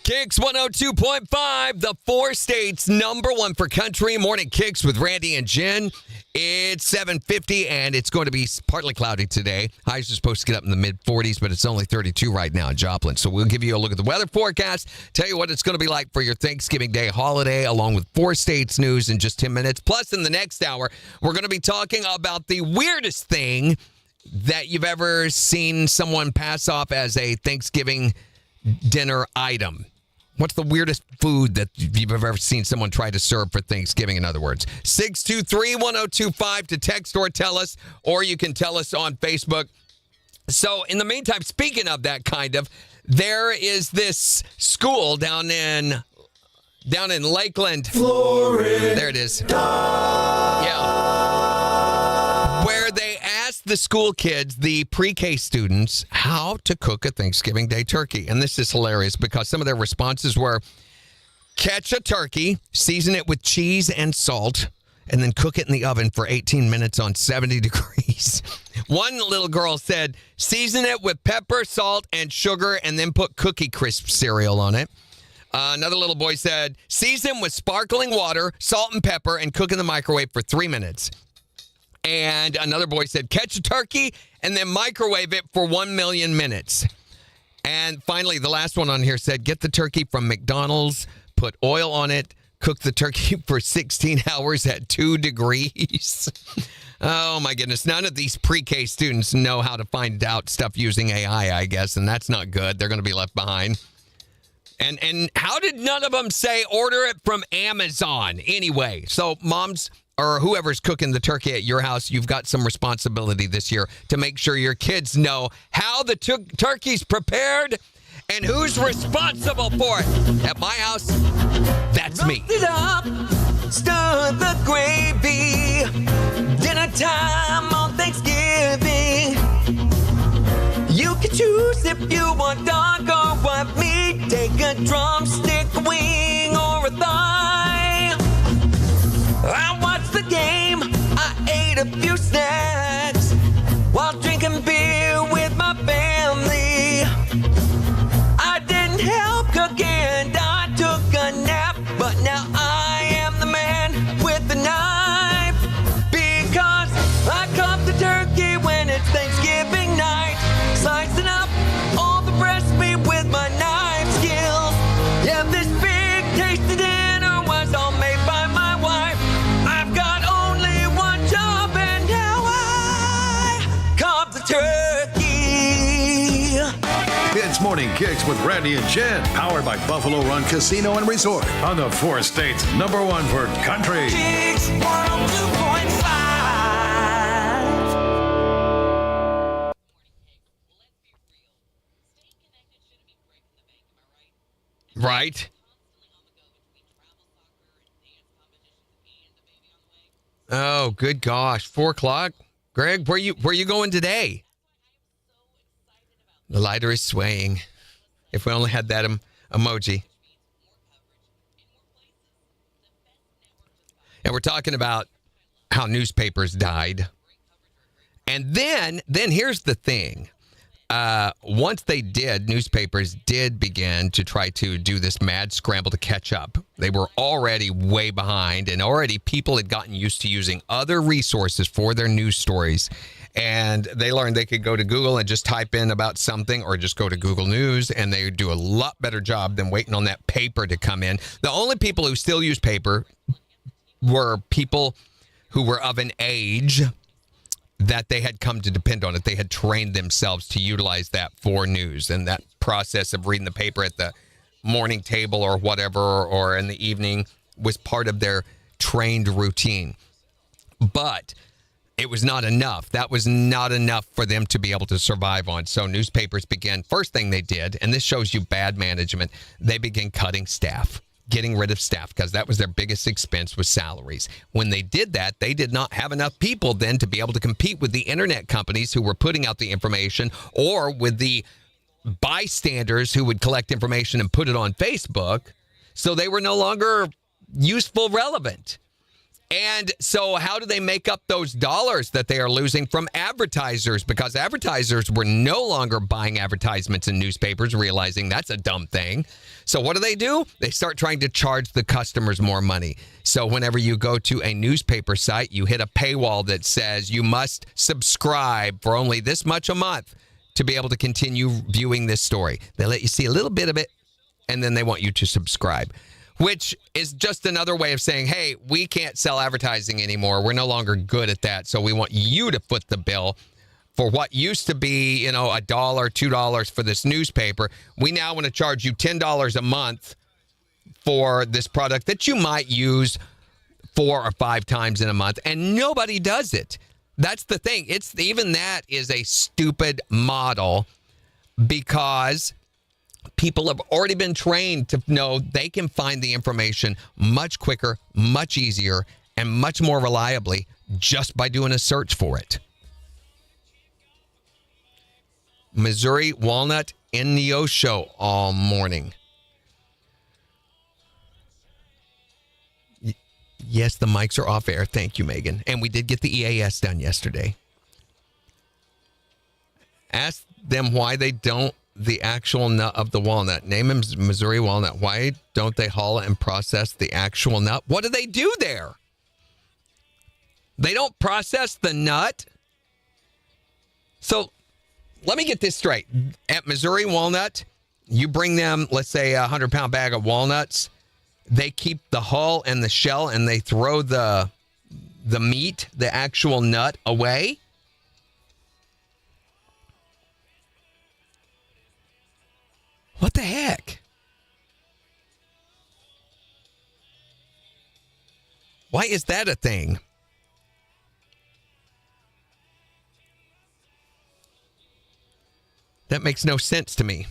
KIX 102.5, the 4 states #1 for country. Morning KIX with Randy and Jen. It's 7:50, and it's going to be partly cloudy today. Highs are supposed to get up in the mid-40s, but it's only 32 right now in Joplin. So we'll give you a look at the weather forecast, tell you what it's going to be like for your Thanksgiving Day holiday, along with 4 states news in just 10 minutes. Plus, in the next hour, we're going to be talking about the weirdest thing that you've ever seen someone pass off as a Thanksgiving dinner item. What's the weirdest food that you've ever seen someone try to serve for Thanksgiving, in other words? 623-1025 to text or tell us, or you can tell us on Facebook. So in the meantime, speaking of that kind of, there is this school down in Lakeland, Florida. There it is. Yeah. Where they asked the school kids, the pre-K students, how to cook a Thanksgiving Day turkey. And this is hilarious because some of their responses were, catch a turkey, season it with cheese and salt, and then cook it in the oven for 18 minutes on 70 degrees. One little girl said, season it with pepper, salt, and sugar, and then put Cookie Crisp cereal on it. Another little boy said, season with sparkling water, salt, and pepper, and cook in the microwave for 3 minutes. And another boy said, catch a turkey and then microwave it for 1 million minutes. And finally, the last one on here said, get the turkey from McDonald's, put oil on it, cook the turkey for 16 hours at 2 degrees. Oh, my goodness. None of these pre-K students know how to find out stuff using AI, I guess, and that's not good. They're going to be left behind. And how did none of them say order it from Amazon anyway? So moms or whoever's cooking the turkey at your house, you've got some responsibility this year to make sure your kids know how the turkey's prepared and who's responsible for it. At my house, that's me. Roast it up, stir the gravy. Dinner time on Thanksgiving. You can choose if you want dark or white meat. Take a drumstick, a wing, or a thigh. I watched the game. I ate a few snacks while drinking beer with my family. I didn't help cooking. I took a nap, but now I am the man with the knife because I cut the turkey when it's Thanksgiving night. Slicing up all the breast meat with my knife skills. Yeah, this big tasty dinner was all made by my wife. I've got only one job and now I carve the turkey. It's Morning Kicks with Randy and Jen, powered by Buffalo Run Casino and Resort on the 4 states #1 for country. KIX 102.5. Right. Oh, good gosh. 4 o'clock. Greg, where you going today? The lighter is swaying. If we only had that emoji. And we're talking about how newspapers died. And then here's the thing. Once they did, newspapers did begin to try to do this mad scramble to catch up. They were already way behind, and already people had gotten used to using other resources for their news stories. And they learned they could go to Google and just type in about something or just go to Google News, and they would do a lot better job than waiting on that paper to come in. The only people who still use paper were people who were of an age that they had come to depend on it. They had trained themselves to utilize that for news, and that process of reading the paper at the morning table or whatever, or in the evening, was part of their trained routine. But it was not enough. That was not enough for them to be able to survive on. So newspapers began, first thing they did, and this shows you bad management, they began cutting staff. Getting rid of staff, because that was their biggest expense, was salaries. When they did that, they did not have enough people then to be able to compete with the internet companies who were putting out the information, or with the bystanders who would collect information and put it on Facebook. So they were no longer useful, relevant. And so how do they make up those dollars that they are losing from advertisers? Because advertisers were no longer buying advertisements in newspapers, realizing that's a dumb thing. So what do? They start trying to charge the customers more money. So whenever you go to a newspaper site, you hit a paywall that says you must subscribe for only this much a month to be able to continue viewing this story. They let you see a little bit of it, and then they want you to subscribe, which is just another way of saying, hey, we can't sell advertising anymore. We're no longer good at that. So we want you to foot the bill for what used to be, $1, $2 for this newspaper. We now want to charge you $10 a month for this product that you might use 4 or 5 times in a month, and nobody does it. That's the thing. Even that is a stupid model because people have already been trained to know they can find the information much quicker, much easier, and much more reliably just by doing a search for it. Missouri walnut in the Osho all morning. Yes, the mics are off air. Thank you, Megan. And we did get the EAS done yesterday. Ask them why they don't the actual nut of the walnut. Name them Missouri walnut. Why don't they haul and process the actual nut? What do they do there? They don't process the nut? So let me get this straight. At Missouri Walnut, you bring them, let's say, a 100-pound bag of walnuts. They keep the hull and the shell, and they throw the meat, the actual nut, away. What the heck? Why is that a thing? That makes no sense to me.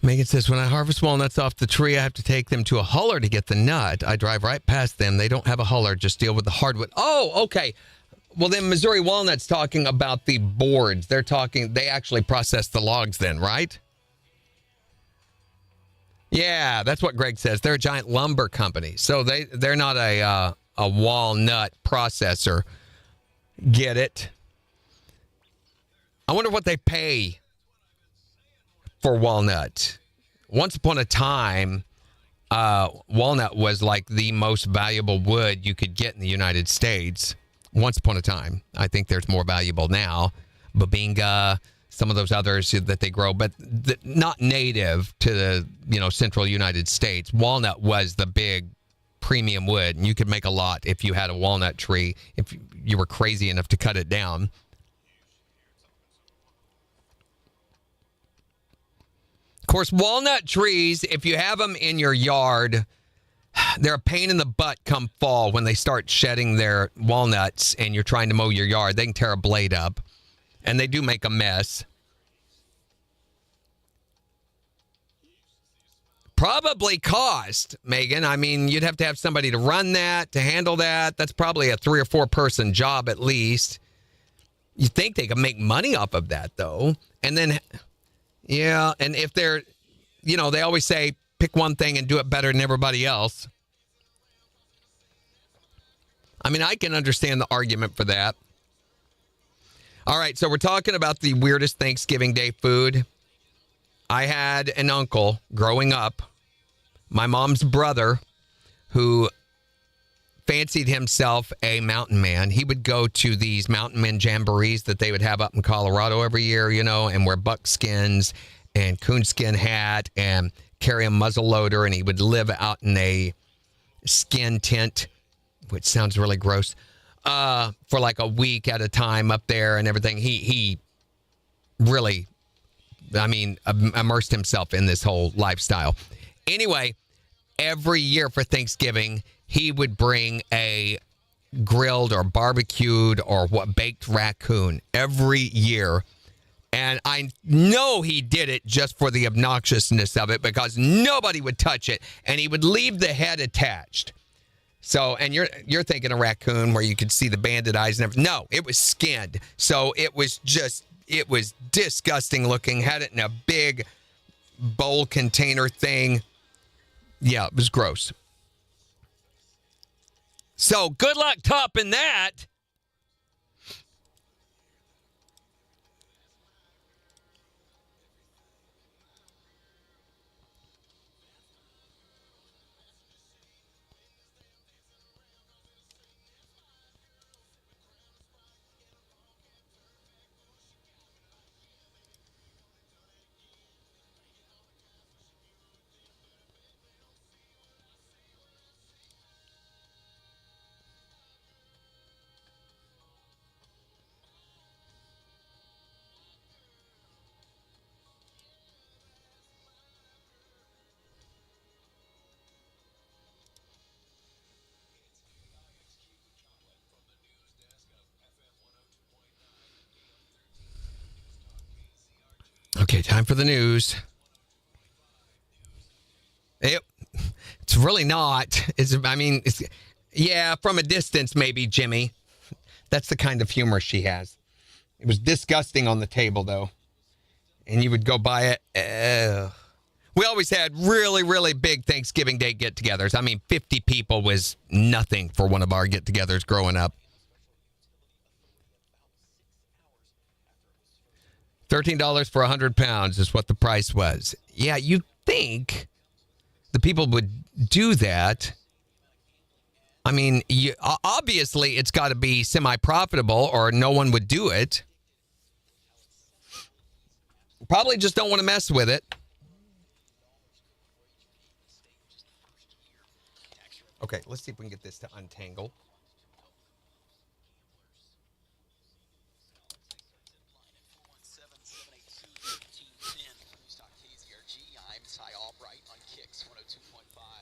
Megan says, when I harvest walnuts off the tree, I have to take them to a huller to get the nut. I drive right past them. They don't have a huller, just deal with the hardwood. Oh, okay. Well, then Missouri Walnut's talking about the boards. They actually process the logs then, right? Yeah, that's what Greg says. They're a giant lumber company. So they're not a walnut processor. Get it? I wonder what they pay for walnut. Once upon a time, walnut was like the most valuable wood you could get in the United States. Once upon a time. I think there's more valuable now. Babinga, some of those others that they grow, but not native to the central United States. Walnut was the big premium wood, and you could make a lot if you had a walnut tree, if you were crazy enough to cut it down. Of course, walnut trees, if you have them in your yard, they're a pain in the butt come fall when they start shedding their walnuts and you're trying to mow your yard. They can tear a blade up, and they do make a mess. Probably cost, Megan. I mean, you'd have to have somebody to run that, to handle that. That's probably a 3 or 4 person job at least. You think they could make money off of that, though. And then, yeah, and if they're, they always say, pick one thing and do it better than everybody else. I mean, I can understand the argument for that. All right, so we're talking about the weirdest Thanksgiving Day food. I had an uncle growing up, my mom's brother, who fancied himself a mountain man. He would go to these mountain men jamborees that they would have up in Colorado every year, and wear buckskins and coonskin hat and carry a muzzle loader, and he would live out in a skin tent, which sounds really gross, for like a week at a time up there and everything. He really, immersed himself in this whole lifestyle. Anyway, every year for Thanksgiving, he would bring a grilled or barbecued or baked raccoon every year. And I know he did it just for the obnoxiousness of it, because nobody would touch it, and he would leave the head attached. So, and you're thinking a raccoon where you could see the banded eyes and everything. No, it was skinned. So it was disgusting looking. Had it in a big bowl container thing. Yeah, it was gross. So good luck topping that. Okay, time for the news. It's really not. From a distance, maybe, Jimmy. That's the kind of humor she has. It was disgusting on the table, though. And you would go by it. We always had really, really big Thanksgiving Day get-togethers. 50 people was nothing for one of our get-togethers growing up. $13 for 100 pounds is what the price was. Yeah, you'd think the people would do that. Obviously, it's got to be semi-profitable or no one would do it. Probably just don't want to mess with it. Okay, let's see if we can get this to untangle.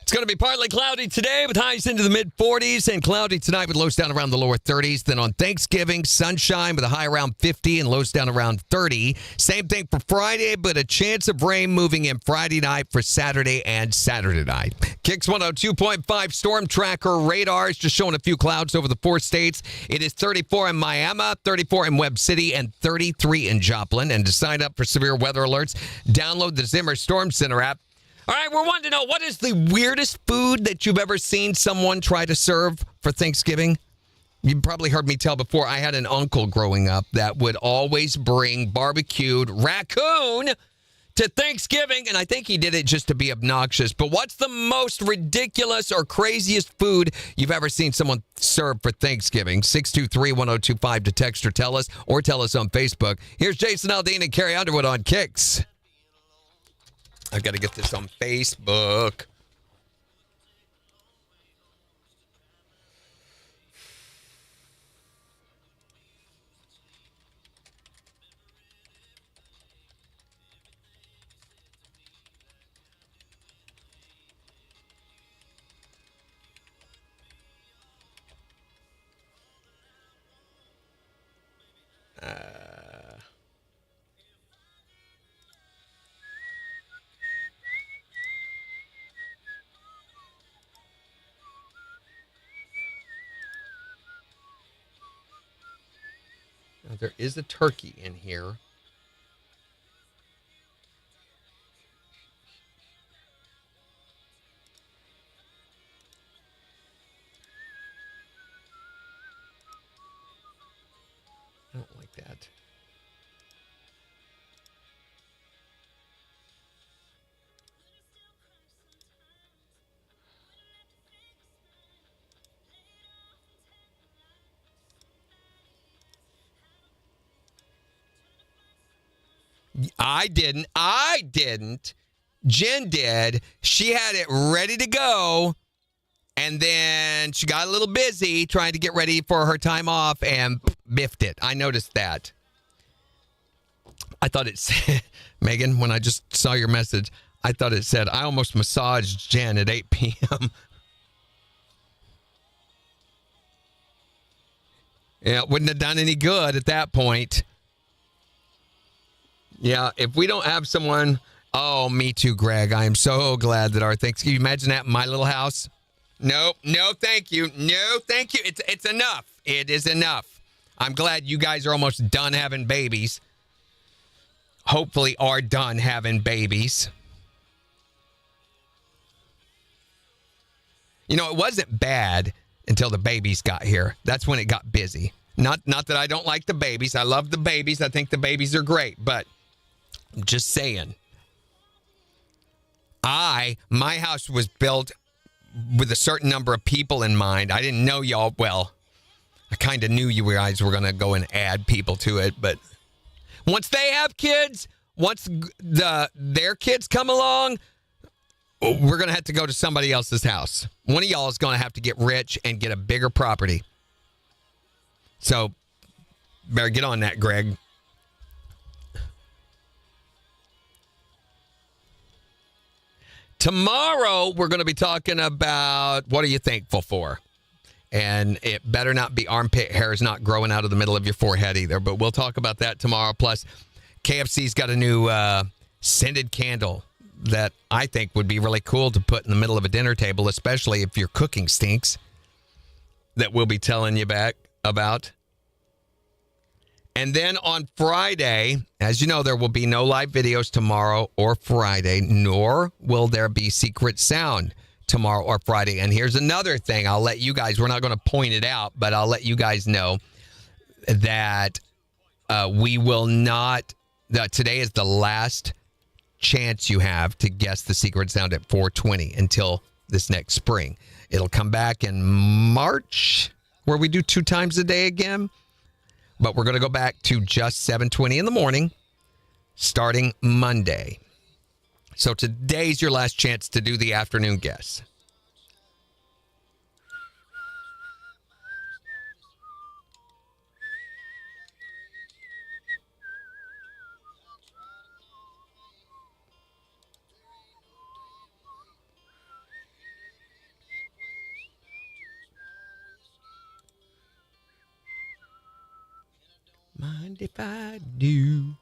It's going to be partly cloudy today with highs into the mid-40s and cloudy tonight with lows down around the lower 30s. Then on Thanksgiving, sunshine with a high around 50 and lows down around 30. Same thing for Friday, but a chance of rain moving in Friday night for Saturday and Saturday night. KIX 102.5 storm tracker radar is just showing a few clouds over the 4 states. It is 34 in Miami, 34 in Webb City, and 33 in Joplin. And to sign up for severe weather alerts, download the Zimmer Storm Center app. All right, we're wanting to know, what is the weirdest food that you've ever seen someone try to serve for Thanksgiving? You probably heard me tell before, I had an uncle growing up that would always bring barbecued raccoon to Thanksgiving, and I think he did it just to be obnoxious. But what's the most ridiculous or craziest food you've ever seen someone serve for Thanksgiving? 623-1025 to text or tell us on Facebook. Here's Jason Aldean and Carrie Underwood on KIX. I've got to get this on Facebook. There is a turkey in here. I don't like that. I didn't. Jen did. She had it ready to go. And then she got a little busy trying to get ready for her time off and biffed it. I noticed that. I thought it said, Megan, when I just saw your message, I thought it said, I almost massaged Jen at 8 p.m. Yeah, it wouldn't have done any good at that point. Yeah, if we don't have someone... Oh, me too, Greg. I am so glad that our things... Can you imagine that in my little house? No, thank you. No, thank you. It's enough. It is enough. I'm glad you guys are almost done having babies. Hopefully are done having babies. You know, it wasn't bad until the babies got here. That's when it got busy. Not that I don't like the babies. I love the babies. I think the babies are great. But I'm just saying. My house was built with a certain number of people in mind. I didn't know y'all well. I kind of knew you guys were going to go and add people to it, but once they have kids, once their kids come along, we're going to have to go to somebody else's house. One of y'all is going to have to get rich and get a bigger property. So better get on that, Greg. Tomorrow, we're going to be talking about what are you thankful for? And it better not be armpit hairs not growing out of the middle of your forehead either. But we'll talk about that tomorrow. Plus, KFC's got a new scented candle that I think would be really cool to put in the middle of a dinner table, especially if your cooking stinks, that we'll be telling you back about. And then on Friday, as you know, there will be no live videos tomorrow or Friday, nor will there be Secret Sound tomorrow or Friday. And here's another thing I'll let you guys, we're not going to point it out, but I'll let you guys know that we will not, today is the last chance you have to guess the Secret Sound at 420 until this next spring. It'll come back in March where we do 2 times a day again. But we're going to go back to just 7:20 in the morning, starting Monday. So today's your last chance to do the afternoon guess. Mind if I do?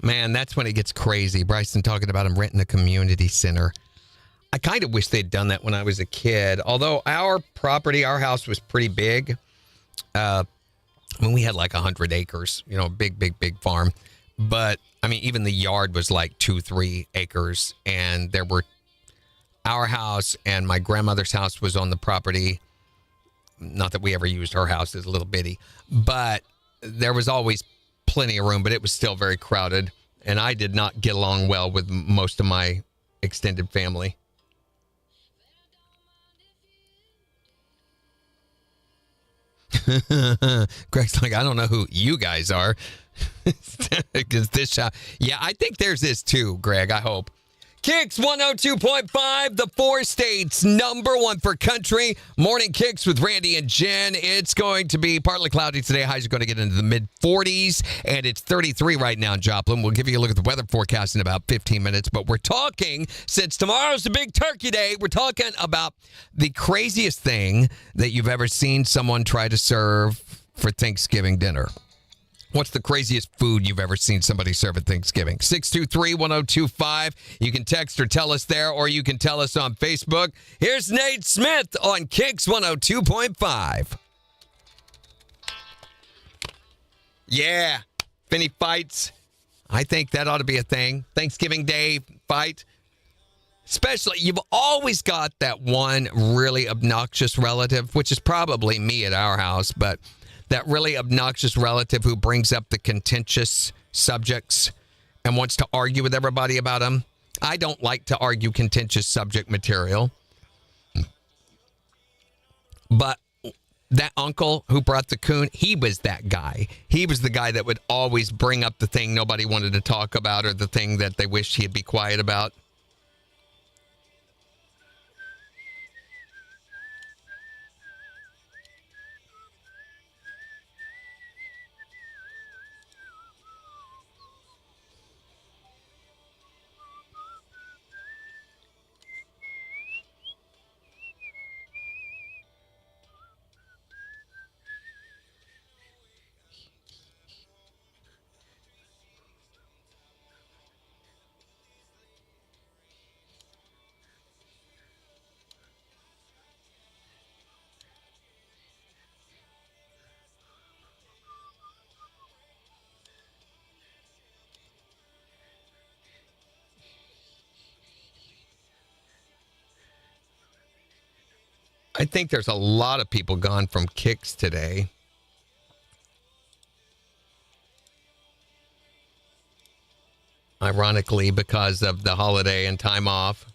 Man, that's when it gets crazy. Bryson talking about him renting a community center. I kind of wish they'd done that when I was a kid. Although our property, our house was pretty big. We had like 100 acres, big farm. But, even the yard was like 2-3 acres. And there were our house and my grandmother's house was on the property. Not that we ever used her house. It's a little bitty. But there was always plenty of room, but it was still very crowded. And I did not get along well with most of my extended family. Greg's like, I don't know who you guys are. Because this shot. Yeah, I think there's this too, Greg. I hope. KIX 102.5, the 4 states, #1 for country. Morning KIX with Randy and Jen. It's going to be partly cloudy today. Highs are going to get into the mid-40s, and it's 33 right now in Joplin. We'll give you a look at the weather forecast in about 15 minutes, but we're talking, since tomorrow's the big turkey day, we're talking about the craziest thing that you've ever seen someone try to serve for Thanksgiving dinner. What's the craziest food you've ever seen somebody serve at Thanksgiving? 623-1025. You can text or tell us there, or you can tell us on Facebook. Here's Nate Smith on KIX 102.5. Yeah. Finny fights. I think that ought to be a thing. Thanksgiving Day fight. Especially, you've always got that one really obnoxious relative, which is probably me at our house, but that really obnoxious relative who brings up the contentious subjects and wants to argue with everybody about them. I don't like to argue contentious subject material. But that uncle who brought the coon, he was that guy. He was the guy that would always bring up the thing nobody wanted to talk about or the thing that they wished he'd be quiet about. I think there's a lot of people gone from KIX today. Ironically, because of the holiday and time off.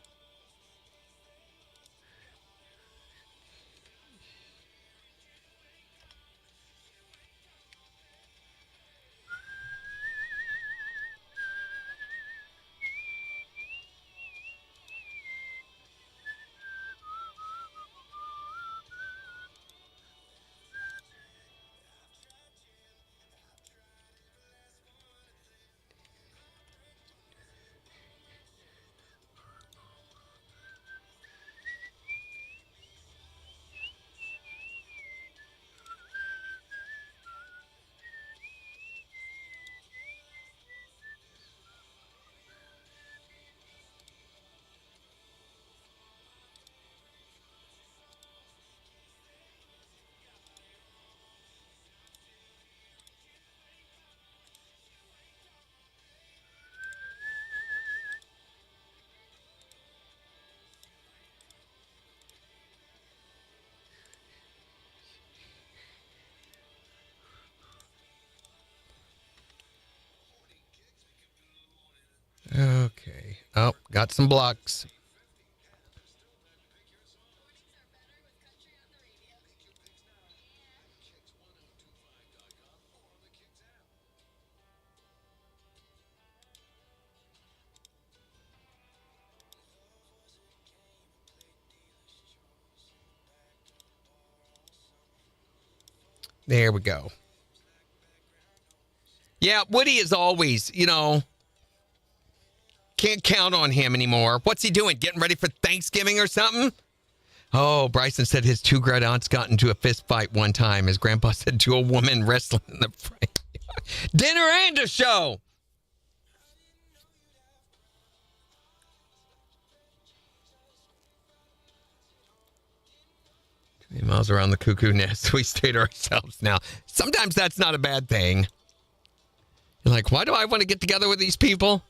Okay. Oh, got some blocks. There we go. Yeah, Woody is always, can't count on him anymore. What's he doing? Getting ready for Thanksgiving or something? Oh, Bryson said his 2 great aunts got into a fist fight one time. His grandpa said to a woman wrestling in the front yard. Dinner and a show. Miles around the cuckoo nest. We stay to ourselves now. Sometimes that's not a bad thing. You're like, why do I want to get together with these people?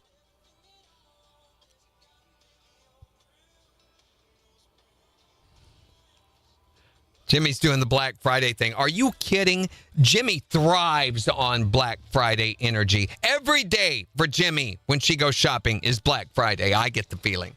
Jimmy's doing the Black Friday thing. Are you kidding? Jimmy thrives on Black Friday energy. Every day for Jimmy when she goes shopping is Black Friday. I get the feeling.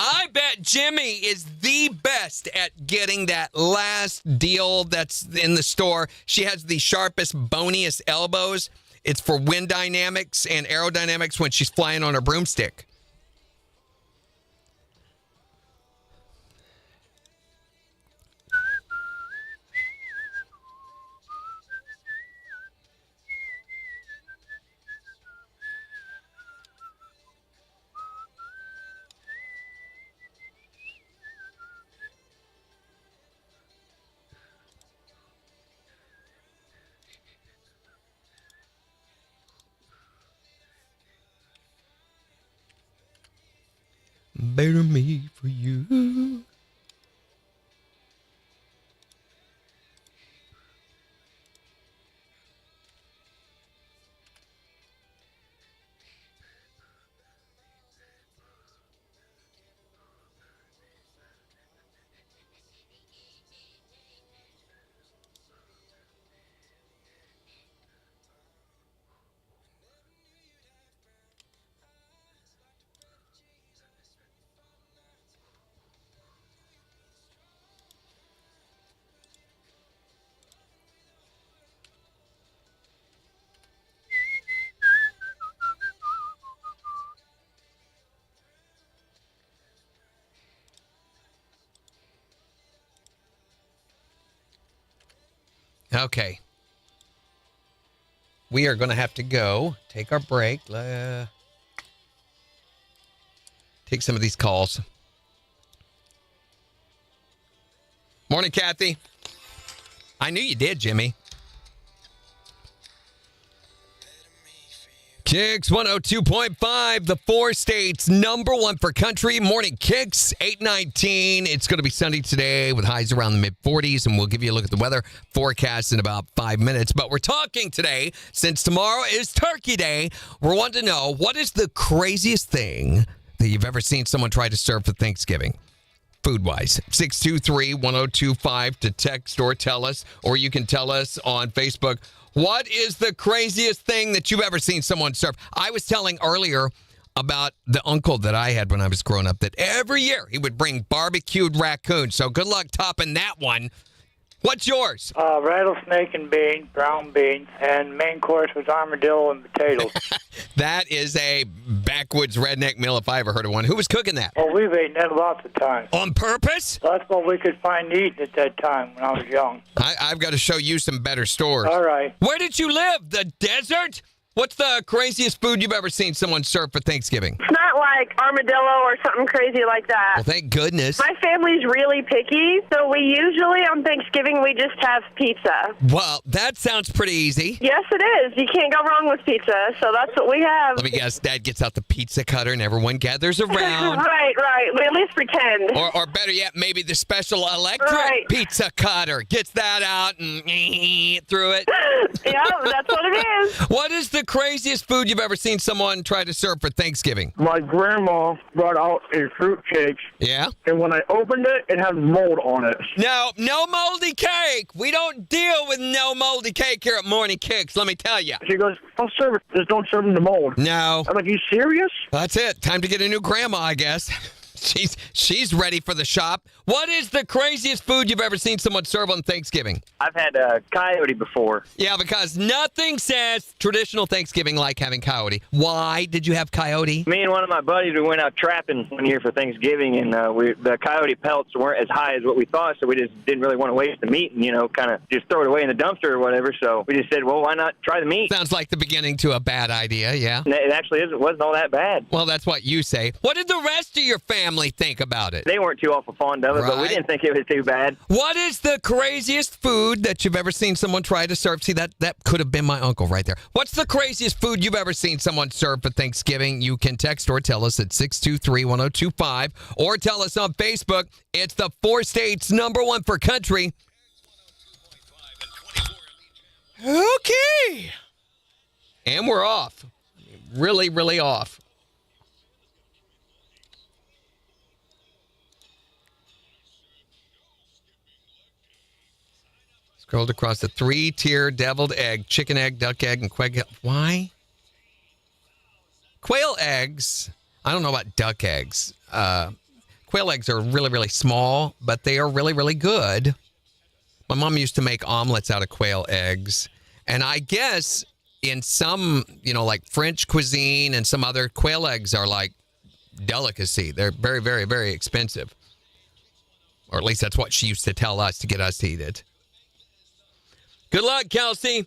I bet Jimmy is the best at getting that last deal that's in the store. She has the sharpest, boniest elbows. It's for wind dynamics and aerodynamics when she's flying on her broomstick. Better me for you. Okay. We are going to have to go take our break. Take some of these calls. Morning, Kathy. I knew you did, Jimmy. KIX 102.5, the 4 states #1 for country. Morning KIX 819. It's going to be sunny today with highs around the mid-40s, and we'll give you a look at the weather forecast in about 5 minutes. But we're talking today, since tomorrow is Turkey Day, we're wanting to know, what is the craziest thing that you've ever seen someone try to serve for Thanksgiving? Food-wise, 623-1025 to text or tell us, or you can tell us on Facebook. What is the craziest thing that you've ever seen someone serve? I was telling earlier about the uncle that I had when I was growing up that every year he would bring barbecued raccoon. So good luck topping that one. What's yours? Rattlesnake and beans, brown beans, and main course was armadillo and potatoes. That is a backwoods redneck meal if I ever heard of one. Who was cooking that? Well, we've eaten that lots of times. On purpose? That's what we could find eating at that time when I was young. I've got to show you some better stores. All right. Where did you live? The desert? What's the craziest food you've ever seen someone serve for Thanksgiving? It's not like armadillo or something crazy like that. Well, thank goodness. My family's really picky, so we usually on Thanksgiving we just have pizza. Well, that sounds pretty easy. Yes, it is. You can't go wrong with pizza, so that's what we have. Let me guess, Dad gets out the pizza cutter and everyone gathers around. Right. We at least pretend. Or better yet, maybe the special electric pizza cutter gets that out and through it. Yeah, that's what it is. What is the craziest food you've ever seen someone try to serve for Thanksgiving? My grandma brought out a fruit cake. Yeah? And when I opened it, it had mold on it. No moldy cake. We don't deal with no moldy cake here at Morning KIX, let me tell you. She goes, I'll serve it. Just don't serve them the mold. No. I'm like, you serious? That's it. Time to get a new grandma, I guess. She's ready for the shop. What is the craziest food you've ever seen someone serve on Thanksgiving? I've had coyote before. Yeah, because nothing says traditional Thanksgiving like having coyote. Why did you have coyote? Me and one of my buddies, we went out trapping one year for Thanksgiving, and the coyote pelts weren't as high as what we thought, so we just didn't really want to waste the meat and, kind of just throw it away in the dumpster or whatever. So we just said, well, why not try the meat? Sounds like the beginning to a bad idea, yeah. And it actually wasn't all that bad. Well, that's what you say. What did the rest of your family family think about it? They weren't too awful fond of it, but we didn't think it was too bad. What is the craziest food that you've ever seen someone try to serve? See, that could have been my uncle right there. What's the craziest food you've ever seen someone serve for Thanksgiving? You can text or tell us at 623-1025 or tell us on Facebook. It's the 4 states #1 for country. Okay. And we're off. Really, really off. Scrolled across the 3-tier deviled egg, chicken egg, duck egg, and quail. Why? Quail eggs. I don't know about duck eggs. Quail eggs are really, really small, but they are really, really good. My mom used to make omelets out of quail eggs. And I guess in some, like French cuisine and some other, quail eggs are like delicacy. They're very, very, very expensive. Or at least that's what she used to tell us to get us to eat it. Good luck, Kelsey.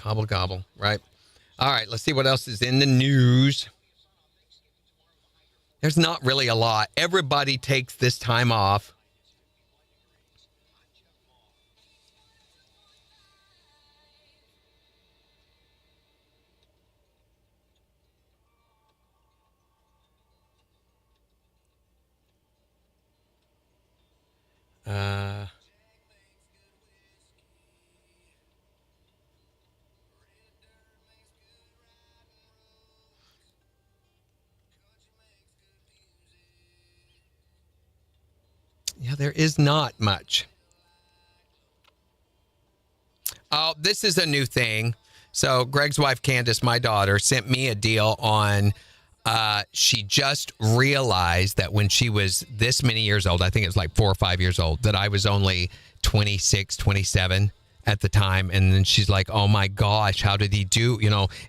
Gobble, gobble. Right. All right. Let's see what else is in the news. There's not really a lot. Everybody takes this time off. Yeah, there is not much. Oh, this is a new thing. So Greg's wife, Candace, my daughter, sent me a deal on, she just realized that when she was this many years old, I think it was like 4 or 5 years old, that I was only 26, 27 at the time. And then she's like, oh my gosh, how did he do?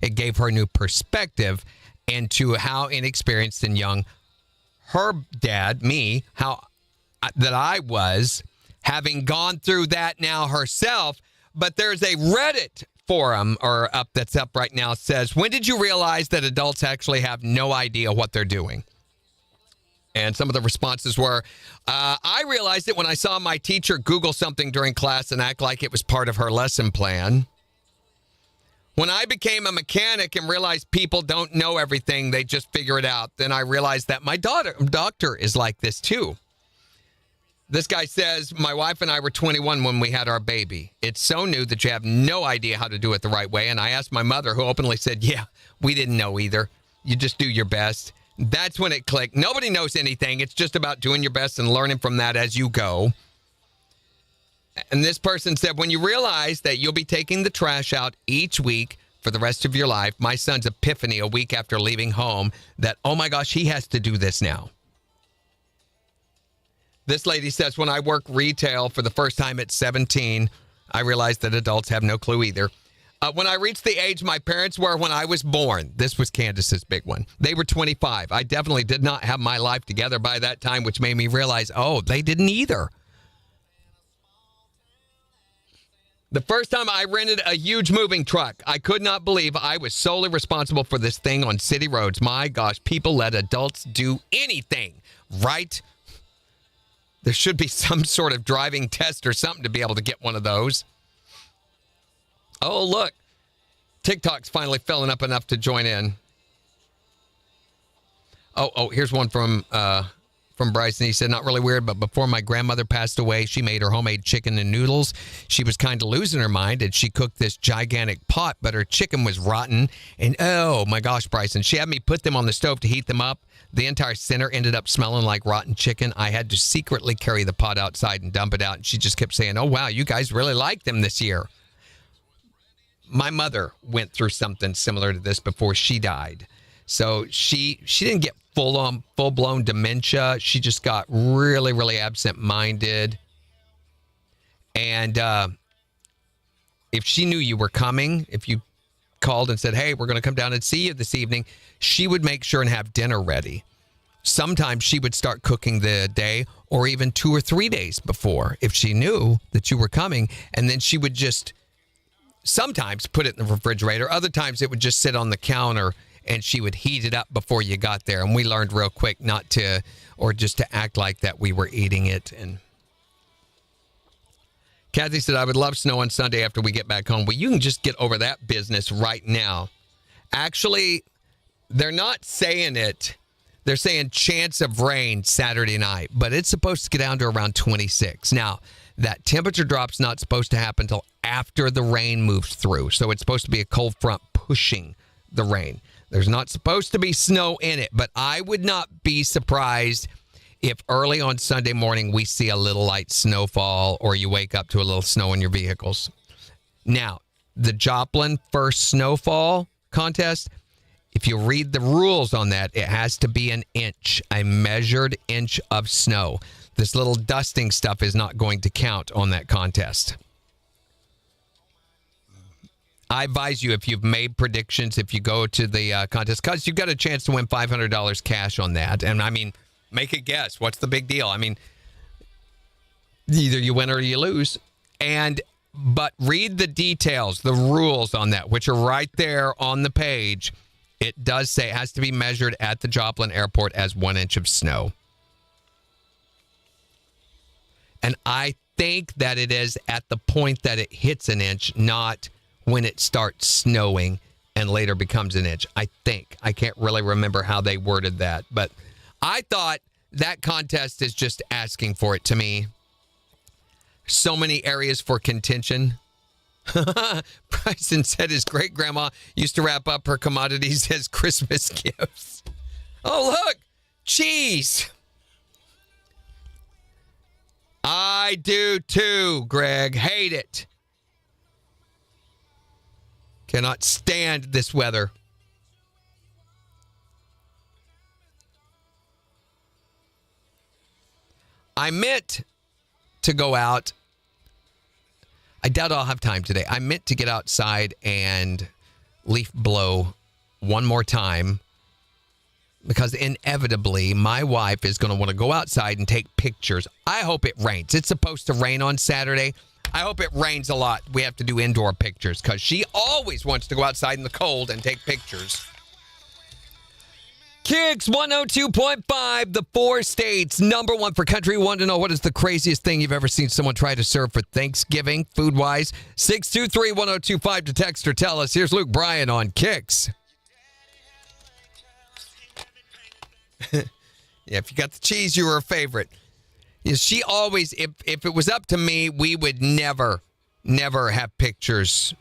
It gave her new perspective into how inexperienced and young her dad, me, that I was, having gone through that now herself. But there's a Reddit forum that's up right now. It says, when did you realize that adults actually have no idea what they're doing? And some of the responses were, I realized it when I saw my teacher Google something during class and act like it was part of her lesson plan. When I became a mechanic and realized people don't know everything, they just figure it out, then I realized that my doctor is like this too. This guy says, my wife and I were 21 when we had our baby. It's so new that you have no idea how to do it the right way. And I asked my mother, who openly said, yeah, we didn't know either. You just do your best. That's when it clicked. Nobody knows anything. It's just about doing your best and learning from that as you go. And this person said, when you realize that you'll be taking the trash out each week for the rest of your life, my son's epiphany a week after leaving home that, oh my gosh, he has to do this now. This lady says, when I worked retail for the first time at 17, I realized that adults have no clue either. When I reached the age my parents were when I was born, this was Candace's big one. They were 25. I definitely did not have my life together by that time, which made me realize, oh, they didn't either. The first time I rented a huge moving truck, I could not believe I was solely responsible for this thing on city roads. My gosh, people let adults do anything, right? There should be some sort of driving test or something to be able to get one of those. Oh, look. TikTok's finally filling up enough to join in. Oh, here's one from Bryson. He said, not really weird, but before my grandmother passed away, she made her homemade chicken and noodles. She was kind of losing her mind, and she cooked this gigantic pot, but her chicken was rotten. And oh, my gosh, Bryson, she had me put them on the stove to heat them up. The entire center ended up smelling like rotten chicken. I had to secretly carry the pot outside and dump it out. And she just kept saying, oh, wow, you guys really like them this year. My mother went through something similar to this before she died. So she didn't get full-blown dementia. She just got really, really absent-minded. And if she knew you were coming, if you called and said, hey, we're going to come down and see you this evening, she would make sure and have dinner ready. Sometimes she would start cooking the day or even 2 or 3 days before if she knew that you were coming. And then she would just sometimes put it in the refrigerator. Other times it would just sit on the counter and she would heat it up before you got there. And we learned real quick not to, or just to act like that we were eating it. And Kathy said, I would love snow on Sunday after we get back home. Well, you can just get over that business right now. Actually, they're not saying it. They're saying chance of rain Saturday night, but it's supposed to get down to around 26. Now, that temperature drop's not supposed to happen until after the rain moves through. So it's supposed to be a cold front pushing the rain. There's not supposed to be snow in it, but I would not be surprised if early on Sunday morning we see a little light snowfall or you wake up to a little snow in your vehicles. Now, the Joplin first snowfall contest, if you read the rules on that, it has to be an inch, a measured inch of snow. This little dusting stuff is not going to count on that contest. I advise you, if you've made predictions, if you go to the contest, because you've got a chance to win $500 cash on that. And, I mean, make a guess. What's the big deal? I mean, either you win or you lose. But read the details, the rules on that, which are right there on the page. It does say it has to be measured at the Joplin Airport as 1 inch of snow. And I think that it is at the point that it hits an inch, not when it starts snowing and later becomes an inch. I think. I can't really remember how they worded that. But I thought that contest is just asking for it to me. So many areas for contention. Bryson said his great-grandma used to wrap up her commodities as Christmas gifts. Oh, look! Cheese! I do too, Greg. Hate it. Cannot stand this weather. I meant to go out. I doubt I'll have time today. I meant to get outside and leaf blow one more time because inevitably my wife is going to want to go outside and take pictures. I hope it rains. It's supposed to rain on Saturday. I hope it rains a lot. We have to do indoor pictures because she always wants to go outside in the cold and take pictures. KIX 102.5, the 4 states, number 1 for country. Want to know what is the craziest thing you've ever seen someone try to serve for Thanksgiving, food-wise? 623-1025 to text or tell us. Here's Luke Bryan on KIX. Yeah, if you got the cheese, you were a favorite. Yeah, she always, if it was up to me, we would never have pictures,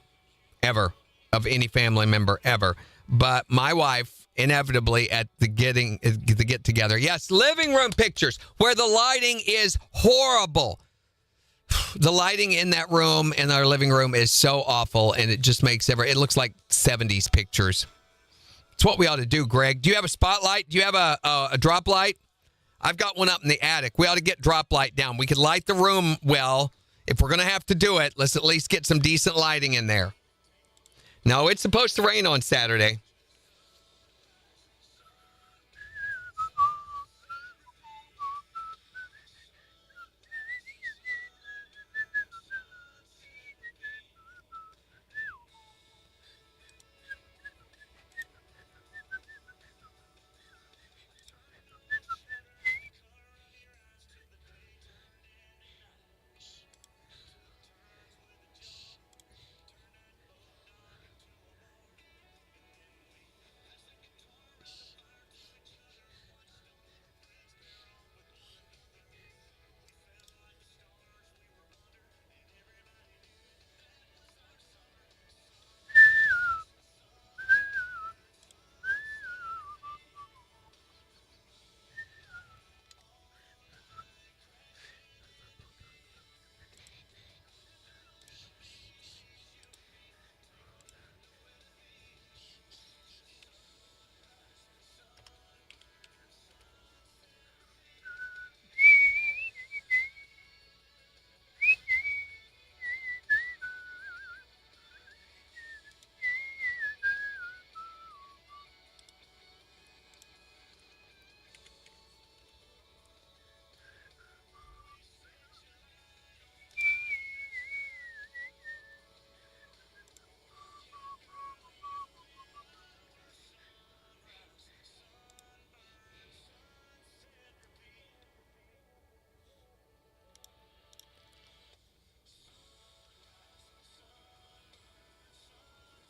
ever, of any family member, ever. But my wife, inevitably at the get together. Yes, living room pictures where the lighting is horrible. The lighting in that room, in our living room, is so awful, and it just makes it looks like 70s pictures. It's what we ought to do, Greg. Do you have a spotlight? Do you have a drop light? I've got one up in the attic. We ought to get drop light down. We could light the room well. If we're going to have to do it, let's at least get some decent lighting in there. No, it's supposed to rain on Saturday.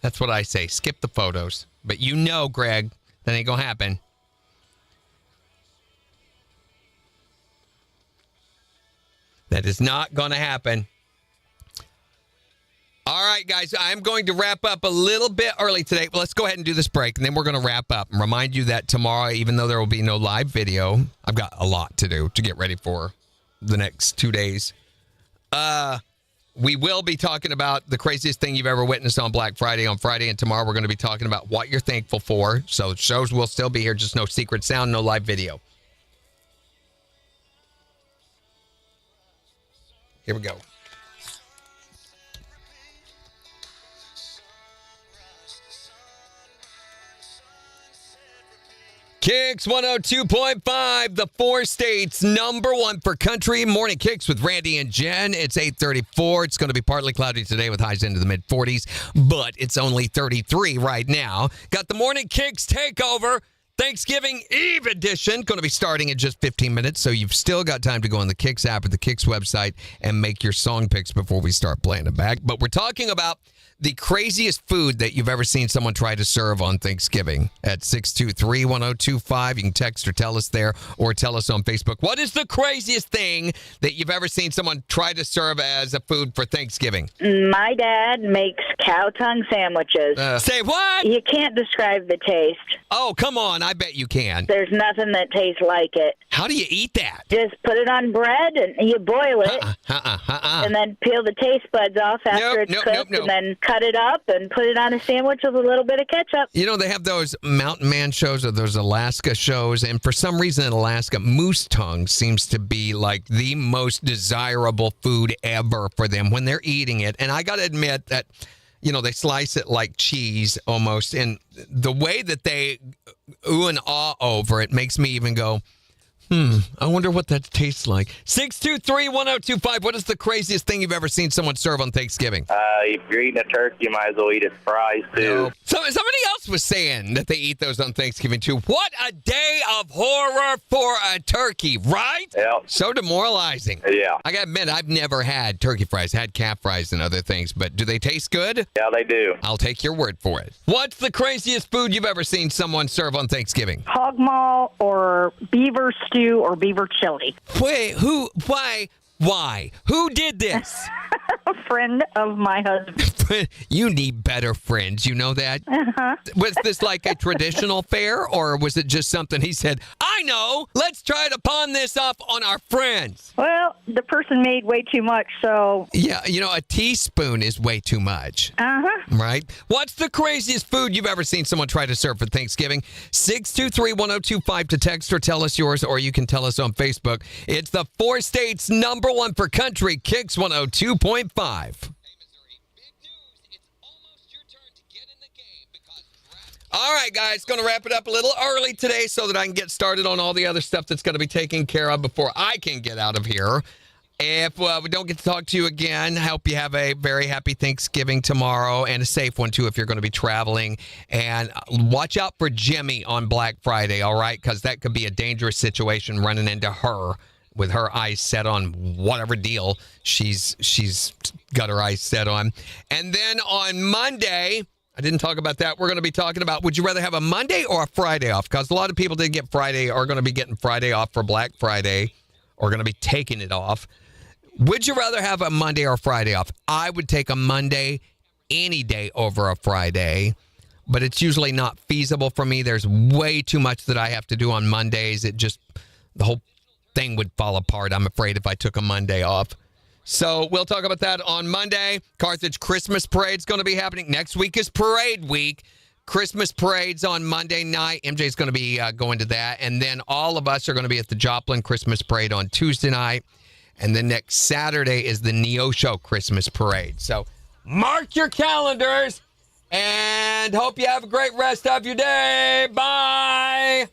That's what I say. Skip the photos. But you know, Greg, that ain't going to happen. That is not going to happen. All right, guys, I'm going to wrap up a little bit early today. But let's go ahead and do this break, and then we're going to wrap up. And remind you that tomorrow, even though there will be no live video, I've got a lot to do to get ready for the next 2 days. We will be talking about the craziest thing you've ever witnessed on Black Friday on Friday, and tomorrow we're going to be talking about what you're thankful for. So shows will still be here, just no secret sound, no live video. Here we go. KIX 102.5, the 4 states, number 1 for country. Morning KIX with Randy and Jen. It's 8:34. It's going to be partly cloudy today with highs into the mid-40s, but it's only 33 right now. Got the Morning KIX takeover, Thanksgiving Eve edition. Going to be starting in just 15 minutes, so you've still got time to go on the KIX app or the KIX website and make your song picks before we start playing it back. But we're talking about the craziest food that you've ever seen someone try to serve on Thanksgiving at 623-1025. You can text or tell us there or tell us on Facebook. What is the craziest thing that you've ever seen someone try to serve as a food for Thanksgiving? My dad makes cow tongue sandwiches. Say what? You can't describe the taste. Oh, come on. I bet you can. There's nothing that tastes like it. How do you eat that? Just put it on bread and you boil it. And then peel the taste buds off after it's cooked and then cut it up and put it on a sandwich with a little bit of ketchup. You know, they have those Mountain Man shows or those Alaska shows, and for some reason in Alaska, moose tongue seems to be like the most desirable food ever for them when they're eating it. And I got to admit that, you know, they slice it like cheese almost, and the way that they ooh and ah over it makes me even go, I wonder what that tastes like. 623-1025. What is the craziest thing you've ever seen someone serve on Thanksgiving? if you're eating a turkey, you might as well eat its fries, too. So somebody else was saying that they eat those on Thanksgiving, too. What a day of horror for a turkey, right? Yeah. So demoralizing. Yeah. I got to admit, I've never had turkey fries. Had calf fries and other things, but do they taste good? Yeah, they do. I'll take your word for it. What's the craziest food you've ever seen someone serve on Thanksgiving? Hog maw or beaver stew or beaver chili. Wait, why? Who did this? A friend of my husband. You need better friends. You know that? Uh-huh. Was this like a traditional fare, or was it just something he said, I know, let's try to pawn this off on our friends? Well, the person made way too much, so... Yeah, a teaspoon is way too much. Uh-huh. Right? What's the craziest food you've ever seen someone try to serve for Thanksgiving? 623-1025 to text or tell us yours, or you can tell us on Facebook. It's the 4 states #1 for country, KIX 102.5. All right, guys, going to wrap it up a little early today so that I can get started on all the other stuff that's going to be taken care of before I can get out of here. If we don't get to talk to you again, I hope you have a very happy Thanksgiving tomorrow and a safe one, too, if you're going to be traveling. And watch out for Jimmy on Black Friday, all right, because that could be a dangerous situation running into her with her eyes set on whatever deal she's got her eyes set on. And then on Monday, I didn't talk about that. We're going to be talking about, would you rather have a Monday or a Friday off? Because a lot of people didn't get Friday, are going to be getting Friday off for Black Friday, or going to be taking it off. Would you rather have a Monday or a Friday off? I would take a Monday any day over a Friday, but it's usually not feasible for me. There's way too much that I have to do on Mondays. The whole thing would fall apart, I'm afraid, if I took a Monday off. So we'll talk about that on Monday. Carthage Christmas Parade's going to be happening. Next week is Parade Week. Christmas Parade's on Monday night. MJ's going to be going to that. And then all of us are going to be at the Joplin Christmas Parade on Tuesday night. And then next Saturday is the Neosho Christmas Parade. So mark your calendars and hope you have a great rest of your day. Bye.